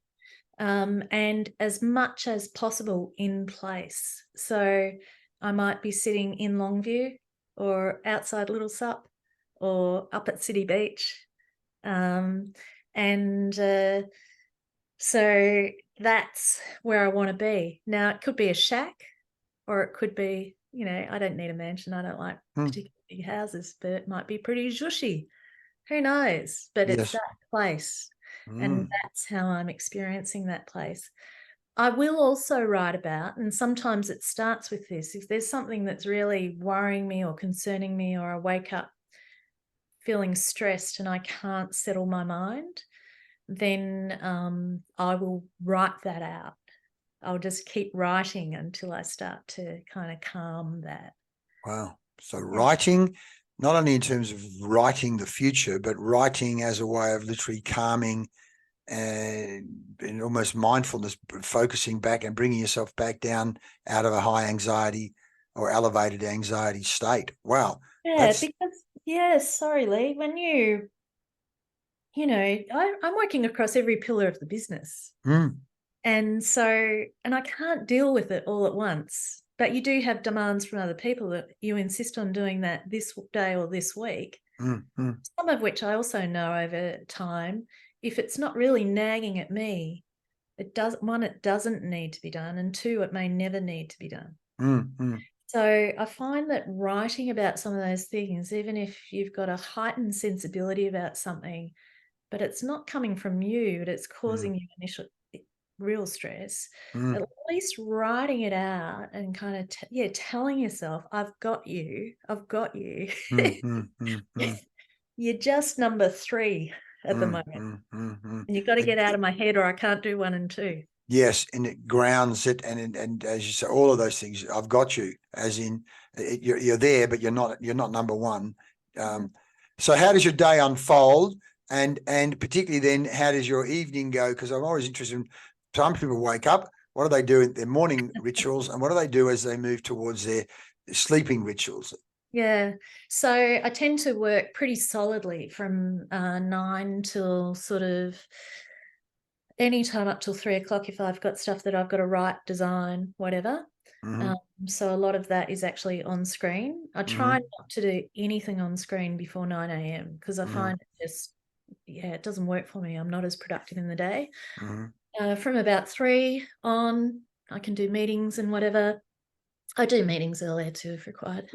And as much as possible in place. So I might be sitting in Longview or outside Little Sup or up at City Beach. So that's where I want to be. Now, it could be a shack or it could be, I don't need a mansion. I don't like particularly big houses, but it might be pretty zhushy. Who knows? But it's that place. And that's how I'm experiencing that place. I will also write about, and sometimes it starts with this, if there's something that's really worrying me or concerning me, or I wake up feeling stressed and I can't settle my mind, then I will write that out. I'll just keep writing until I start to kind of calm that. Wow. So writing, not only in terms of writing the future, but writing as a way of literally calming and almost mindfulness, focusing back and bringing yourself back down out of a high anxiety or elevated anxiety state. Wow. Yeah, because, sorry, Leigh, when I'm working across every pillar of the business. And I can't deal with it all at once, but you do have demands from other people that you insist on doing that this day or this week. Some of which I also know over time, if it's not really nagging at me, it doesn't need to be done. And 2, it may never need to be done. So I find that writing about some of those things, even if you've got a heightened sensibility about something, but it's not coming from you, but it's causing you initial real stress, at least writing it out and kind of telling yourself, I've got you. You're just number 3 at the moment. And you've got to get out of my head or I can't do 1 and 2. Yes, and it grounds it, and as you say, all of those things. I've got you, as in you're there, but you're not number 1. So how does your day unfold, and particularly then, how does your evening go? Because I'm always interested in, some people wake up, what do they do in their morning rituals, and what do they do as they move towards their sleeping rituals? Yeah, so I tend to work pretty solidly from 9 till sort of any time up till 3 o'clock if I've got stuff that I've got to write, design, whatever. So a lot of that is actually on screen. I try not to do anything on screen before 9 a.m. because I find it doesn't work for me. I'm not as productive in the day. From about 3 on, I can do meetings and whatever. I do meetings earlier too if required.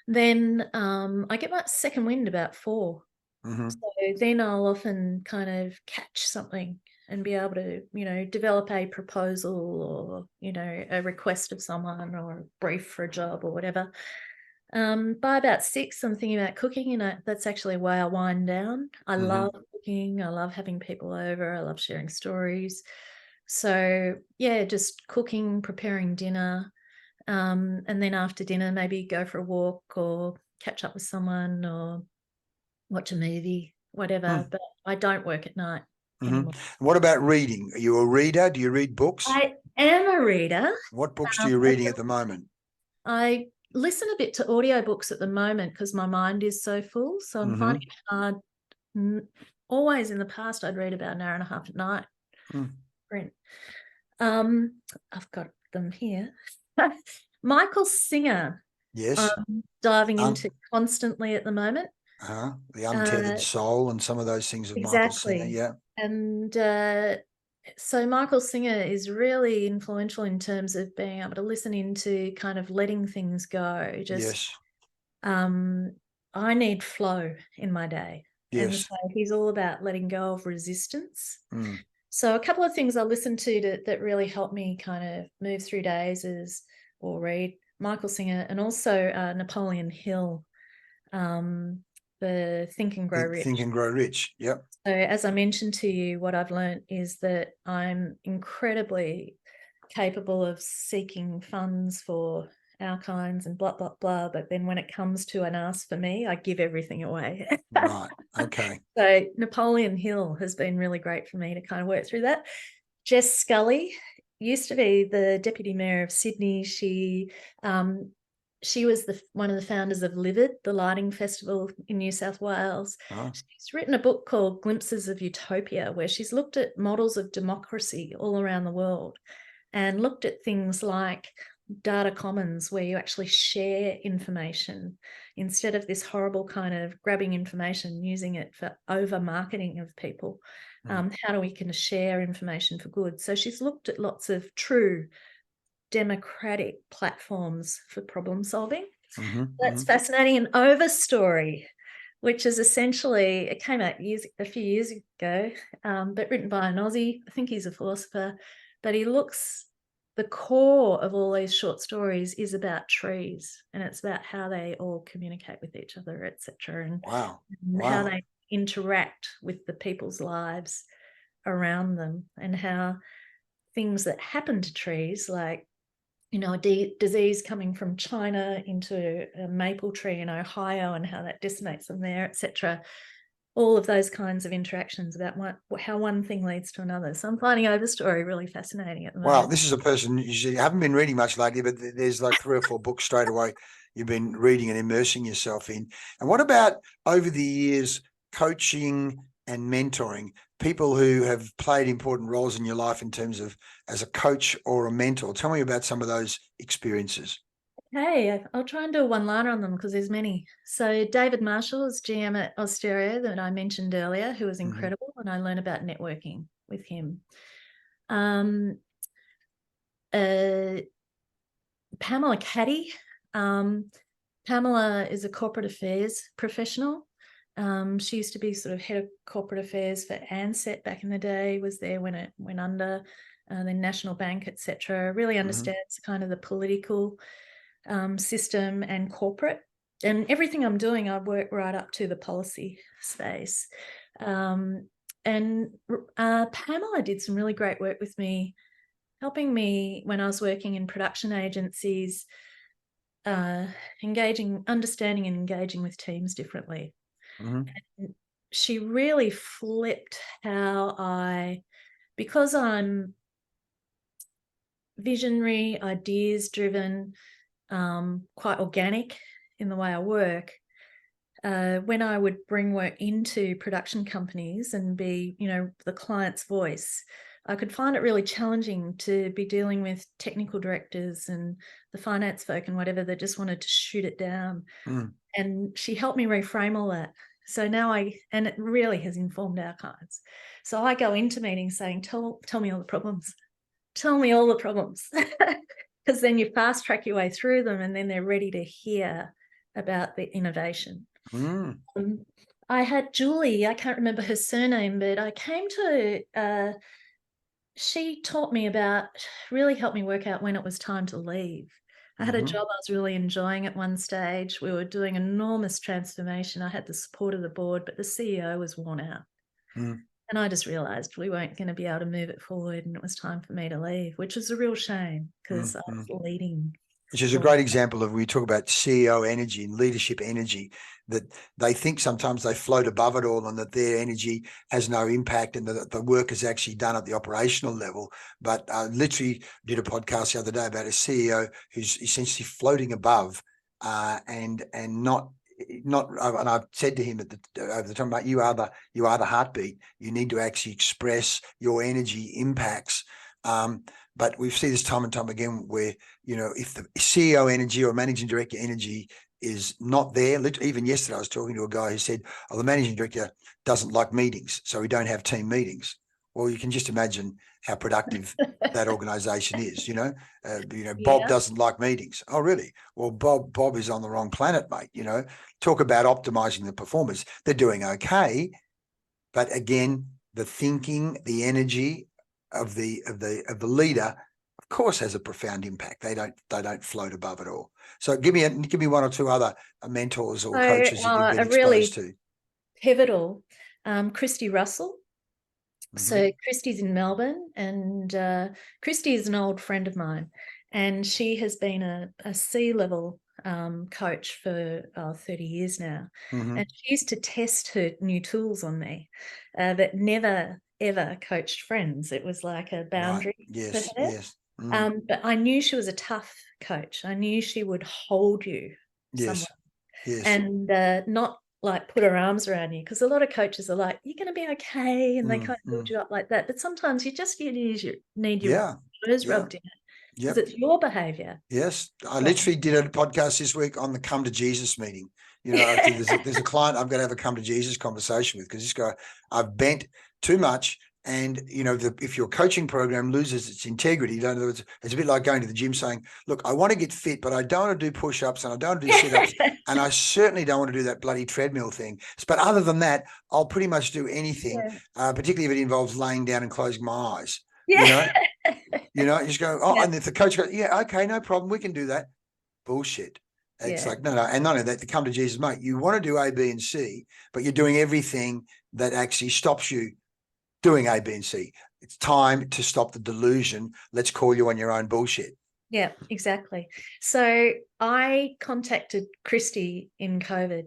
Then I get my second wind about 4. So then I'll often kind of catch something and be able to, develop a proposal or, a request of someone or a brief for a job or whatever. By about 6, I'm thinking about cooking, and that's actually a way I wind down. I love cooking. I love having people over. I love sharing stories. So, just cooking, preparing dinner. And then after dinner, maybe go for a walk or catch up with someone or watch a movie, whatever. But I don't work at night. anymore. What about reading? Are you a reader? Do you read books? I am a reader. What books are you reading at the moment? I listen a bit to audiobooks at the moment because my mind is so full. So I'm finding it hard. Always in the past, I'd read about an hour and a half at night. Print. I've got them here. Michael Singer. Yes. I'm diving into constantly at the moment. The Untethered Soul and some of those things of Michael Singer. Exactly. Yeah. And so Michael Singer is really influential in terms of being able to listen into kind of letting things go. Just, I need flow in my day. Yes. And so he's all about letting go of resistance. So a couple of things I listen to that really help me kind of move through days or read Michael Singer and also Napoleon Hill, the Think and Grow Rich. Think and Grow Rich, yep. So as I mentioned to you, what I've learned is that I'm incredibly capable of seeking funds for our kinds and blah, blah, blah. But then when it comes to an ask for me, I give everything away. Right, okay. So Napoleon Hill has been really great for me to kind of work through that. Jess Scully used to be the Deputy Mayor of Sydney. She was one of the founders of Livid, the lighting festival in New South Wales. She's written a book called Glimpses of Utopia, where she's looked at models of democracy all around the world and looked at things like data commons, where you actually share information instead of this horrible kind of grabbing information, using it for over marketing of people. How do we kind of share information for good? So she's looked at lots of true democratic platforms for problem solving. That's fascinating. An Overstory, which is essentially, it came out a few years ago, but written by an Aussie. I think he's a philosopher, but the core of all these short stories is about trees, and it's about how they all communicate with each other, etc. And how they interact with the people's lives around them, and how things that happen to trees, like a disease coming from China into a maple tree in Ohio and how that decimates them there, etc. All of those kinds of interactions about how one thing leads to another. So I'm finding Overstory really fascinating at the moment. Wow, this is a person you haven't been reading much lately, but there's like 3 or 4 books straight away you've been reading and immersing yourself in. And what about over the years, coaching and mentoring, people who have played important roles in your life in terms of as a coach or a mentor? Tell me about some of those experiences. Hey, I'll try and do a one-liner on them because there's many. So David Marshall is GM at Austereo that I mentioned earlier, who was incredible, and I learned about networking with him. Pamela Caddy. Pamela is a corporate affairs professional. She used to be sort of head of corporate affairs for Ansett back in the day, was there when it went under, the National Bank, etc. Really understands kind of the political system and corporate. And everything I'm doing, I work right up to the policy space. And Pamela did some really great work with me, helping me when I was working in production agencies, understanding and engaging with teams differently. And she really flipped how because I'm visionary, ideas driven, quite organic in the way I work, when I would bring work into production companies and be, the client's voice, I could find it really challenging to be dealing with technical directors and the finance folk and whatever that just wanted to shoot it down. And she helped me reframe all that. So now and it really has informed our kinds. So I go into meetings saying, tell me all the problems. Tell me all the problems. Because then you fast track your way through them and then they're ready to hear about the innovation. I had Julie, I can't remember her surname, but I came to, she taught me really helped me work out when it was time to leave. I had a job I was really enjoying at one stage. We were doing enormous transformation. I had the support of the board, but the CEO was worn out. And I just realised we weren't going to be able to move it forward and it was time for me to leave, which was a real shame because I was leading Which is a great example of, we talk about CEO energy and leadership energy, that they think sometimes they float above it all and that their energy has no impact and that the work is actually done at the operational level. But I literally did a podcast the other day about a CEO who's essentially floating above and not, and I've said to him over the time, mate, you are the heartbeat. You need to actually express your energy impacts. But we see this time and time again where, if the CEO energy or managing director energy is not there, even yesterday I was talking to a guy who said, the managing director doesn't like meetings, so we don't have team meetings. Well, you can just imagine how productive that organization is. Bob doesn't like meetings. Oh, really? Well, Bob is on the wrong planet, mate. Talk about optimizing the performance. They're doing okay, but again, the thinking, the energy of the leader, of course, has a profound impact. They don't float above it all. So give me one or two other mentors or coaches that you've been exposed to. Pivotal, Christy Russell. So Christy's in Melbourne, and Christy is an old friend of mine, and she has been a C-level coach for 30 years now. And she used to test her new tools on me that never ever coached friends. It was like a boundary for her. Yes. But I knew she was a tough coach. I knew she would hold you somewhere. Yes. And not like put her arms around you, because a lot of coaches are like, you're going to be okay, and they kind of build you up like that. But sometimes you need your nose rubbed in it, because it's your behavior. Yes, I literally did a podcast this week on the come to Jesus meeting. There's a client I'm going to have a come to Jesus conversation with, because this guy, I've bent too much. And, if your coaching program loses its integrity, in other words, it's a bit like going to the gym saying, look, I want to get fit, but I don't want to do push-ups and I don't want to do sit-ups and I certainly don't want to do that bloody treadmill thing. But other than that, I'll pretty much do anything, particularly if it involves laying down and closing my eyes. You just go, and if the coach goes, okay, no problem, we can do that. Bullshit. It's like, no. And not only that, to come to Jesus, mate, you want to do A, B, and C, but you're doing everything that actually stops you doing A, B, and C. It's time to stop the delusion. Let's call you on your own bullshit. Yeah, exactly. So I contacted Christy in COVID.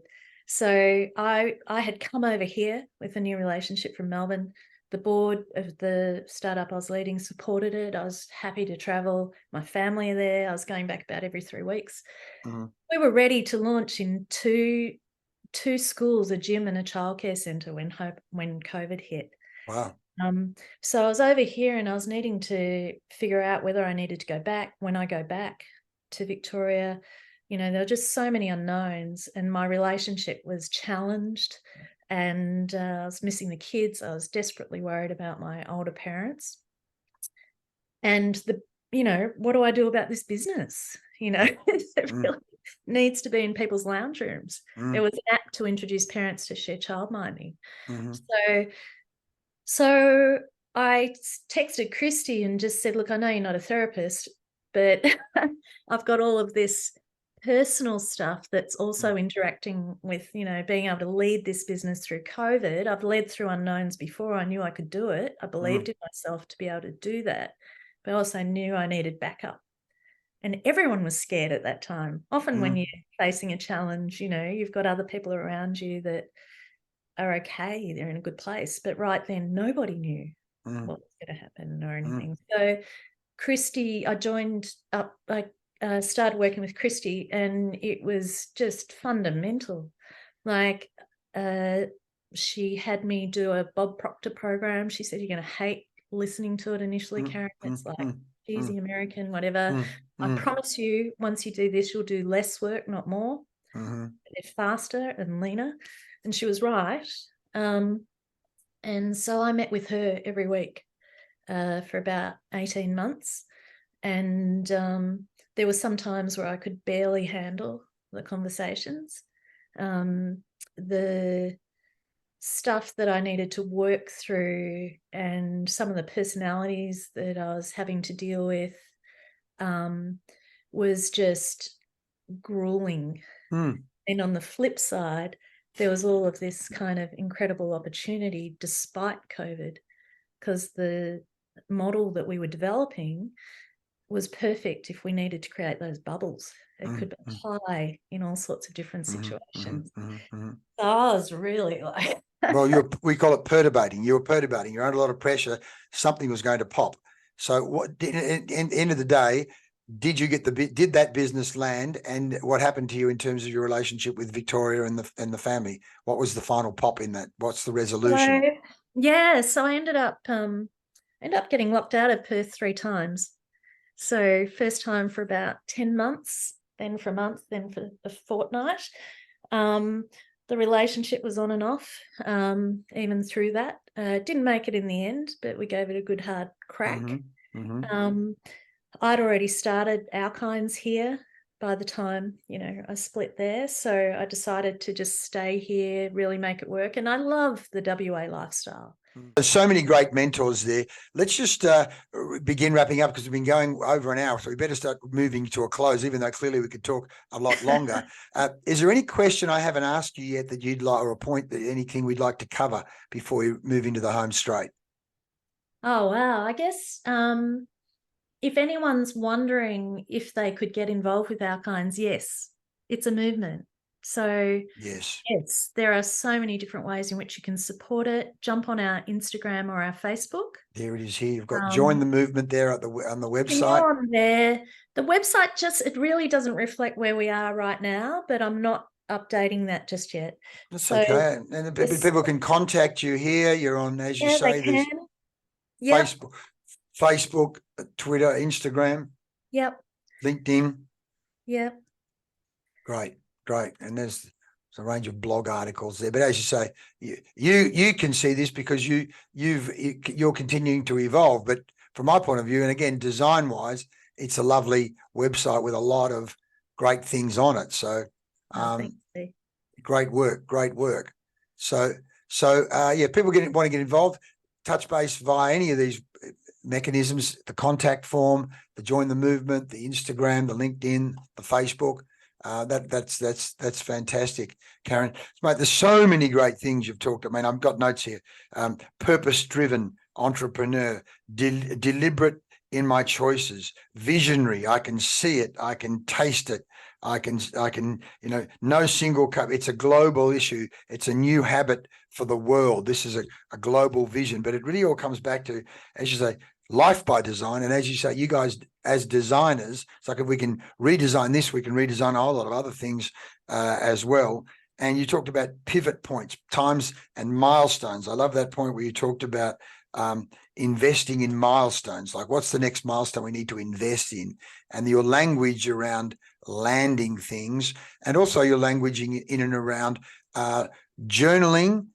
So I had come over here with a new relationship from Melbourne. The board of the startup I was leading supported it. I was happy to travel. My family are there. I was going back about every 3 weeks. We were ready to launch in two schools, a gym and a childcare centre, when COVID hit. Wow. So I was over here and I was needing to figure out whether I needed to go back. When I go back to Victoria, there were just so many unknowns, and my relationship was challenged, and I was missing the kids. I was desperately worried about my older parents. And what do I do about this business? It really needs to be in people's lounge rooms. There was an app to introduce parents to share childminding. So I texted Christy and just said, look, I know you're not a therapist, but I've got all of this personal stuff that's also interacting with, being able to lead this business through COVID. I've led through unknowns before. I knew I could do it. I believed in myself to be able to do that, but I also knew I needed backup. And everyone was scared at that time. Often when you're facing a challenge, you've got other people around you that are okay, they're in a good place. But right then, nobody knew what was going to happen or anything. So Christy, I joined up, I started working with Christy, and it was just fundamental. Like she had me do a Bob Proctor program. She said, you're going to hate listening to it initially, Karen. It's like cheesy American, whatever. I promise you, once you do this, you'll do less work, not more. They're faster and leaner. And she was right. And so I met with her every week for about 18 months. And there were some times where I could barely handle the conversations. The stuff that I needed to work through and some of the personalities that I was having to deal with was just grueling. And on the flip side, there was all of this kind of incredible opportunity despite COVID, because the model that we were developing was perfect if we needed to create those bubbles. It could apply in all sorts of different situations. So I was really like... Well, we call it perturbating. You were perturbating. You're under a lot of pressure. Something was going to pop. So what, at the end of the day, did that business land, and what happened to you in terms of your relationship with Victoria and the family? What was the final pop in that? What's the resolution? So I ended up getting locked out of Perth 3 times. So first time for about 10 months, then for a month, then for a fortnight. The relationship was on and off, even through that. Didn't make it in the end, but we gave it a good hard crack. I'd already started Our Kinds here by the time, I split there. So I decided to just stay here, really make it work. And I love the WA lifestyle. There's so many great mentors there. Let's just begin wrapping up, because we've been going over an hour, so we better start moving to a close, even though clearly we could talk a lot longer. Is there any question I haven't asked you yet that you'd like, or a point, that anything we'd like to cover before we move into the home straight? Oh, wow. I guess if anyone's wondering if they could get involved with Our Kinds, yes, it's a movement. So yes, there are so many different ways in which you can support it. Jump on our Instagram or our Facebook. There it is here. You've got join the movement there on the website. On there. The website it really doesn't reflect where we are right now, but I'm not updating that just yet. That's okay. And people can contact you here. You're on, as you say, there's Facebook, Twitter, Instagram. Yep. LinkedIn. Yep. Great. And there's a range of blog articles there. But as you say, you can see this because you're continuing to evolve. But from my point of view, and again, design-wise, it's a lovely website with a lot of great things on it. So great work. So people want to get involved, touch base via any of these mechanisms, the contact form, the join the movement, the Instagram, the LinkedIn, the Facebook. That's fantastic, Karen. Mate, there's so many great things you've talked. I mean, I've got notes here. Purpose-driven entrepreneur, deliberate in my choices, visionary. I can see it. I can taste it. I can, no single cup. It's a global issue. It's a new habit for the world. This is a global vision, but it really all comes back to, as you say, life by design. And as you say, you guys as designers, it's like if we can redesign this, we can redesign a whole lot of other things as well. And you talked about pivot points, times and milestones. I love that point where you talked about investing in milestones, like what's the next milestone we need to invest in, and your language around landing things, and also your language in and around journaling,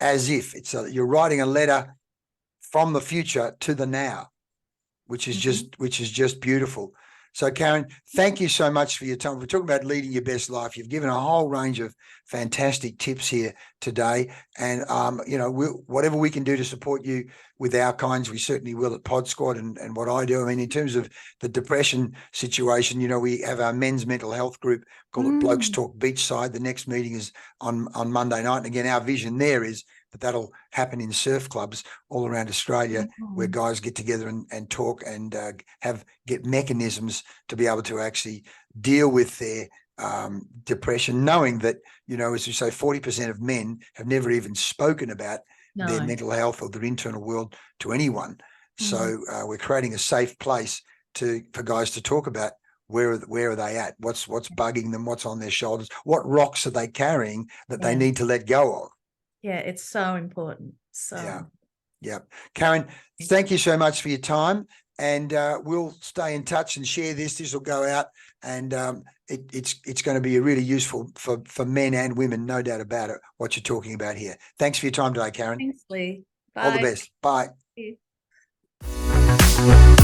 as if you're writing a letter from the future to the now, which is just beautiful. So, Karen, thank you so much for your time. We're talking about leading your best life. You've given a whole range of fantastic tips here today. And, whatever we can do to support you with Our Kinds, we certainly will at Pod Squad and what I do. I mean, in terms of the depression situation, we have our men's mental health group called it Blokes Talk Beachside. The next meeting is on Monday night. And again, our vision there is that'll happen in surf clubs all around Australia, where guys get together and talk and get mechanisms to be able to actually deal with their depression, knowing that, as we say, 40% of men have never even spoken about their mental health or their internal world to anyone. So we're creating a safe place for guys to talk about where are they at, what's bugging them, what's on their shoulders, what rocks are they carrying that they need to let go of. Yeah, it's so important. So yeah. Karen, thank you so much for your time, and we'll stay in touch and share this. This will go out, and it's going to be really useful for men and women, no doubt about it, what you're talking about here. Thanks for your time today, Karen. Thanks, Leigh. Bye. All the best. Bye. Thank you.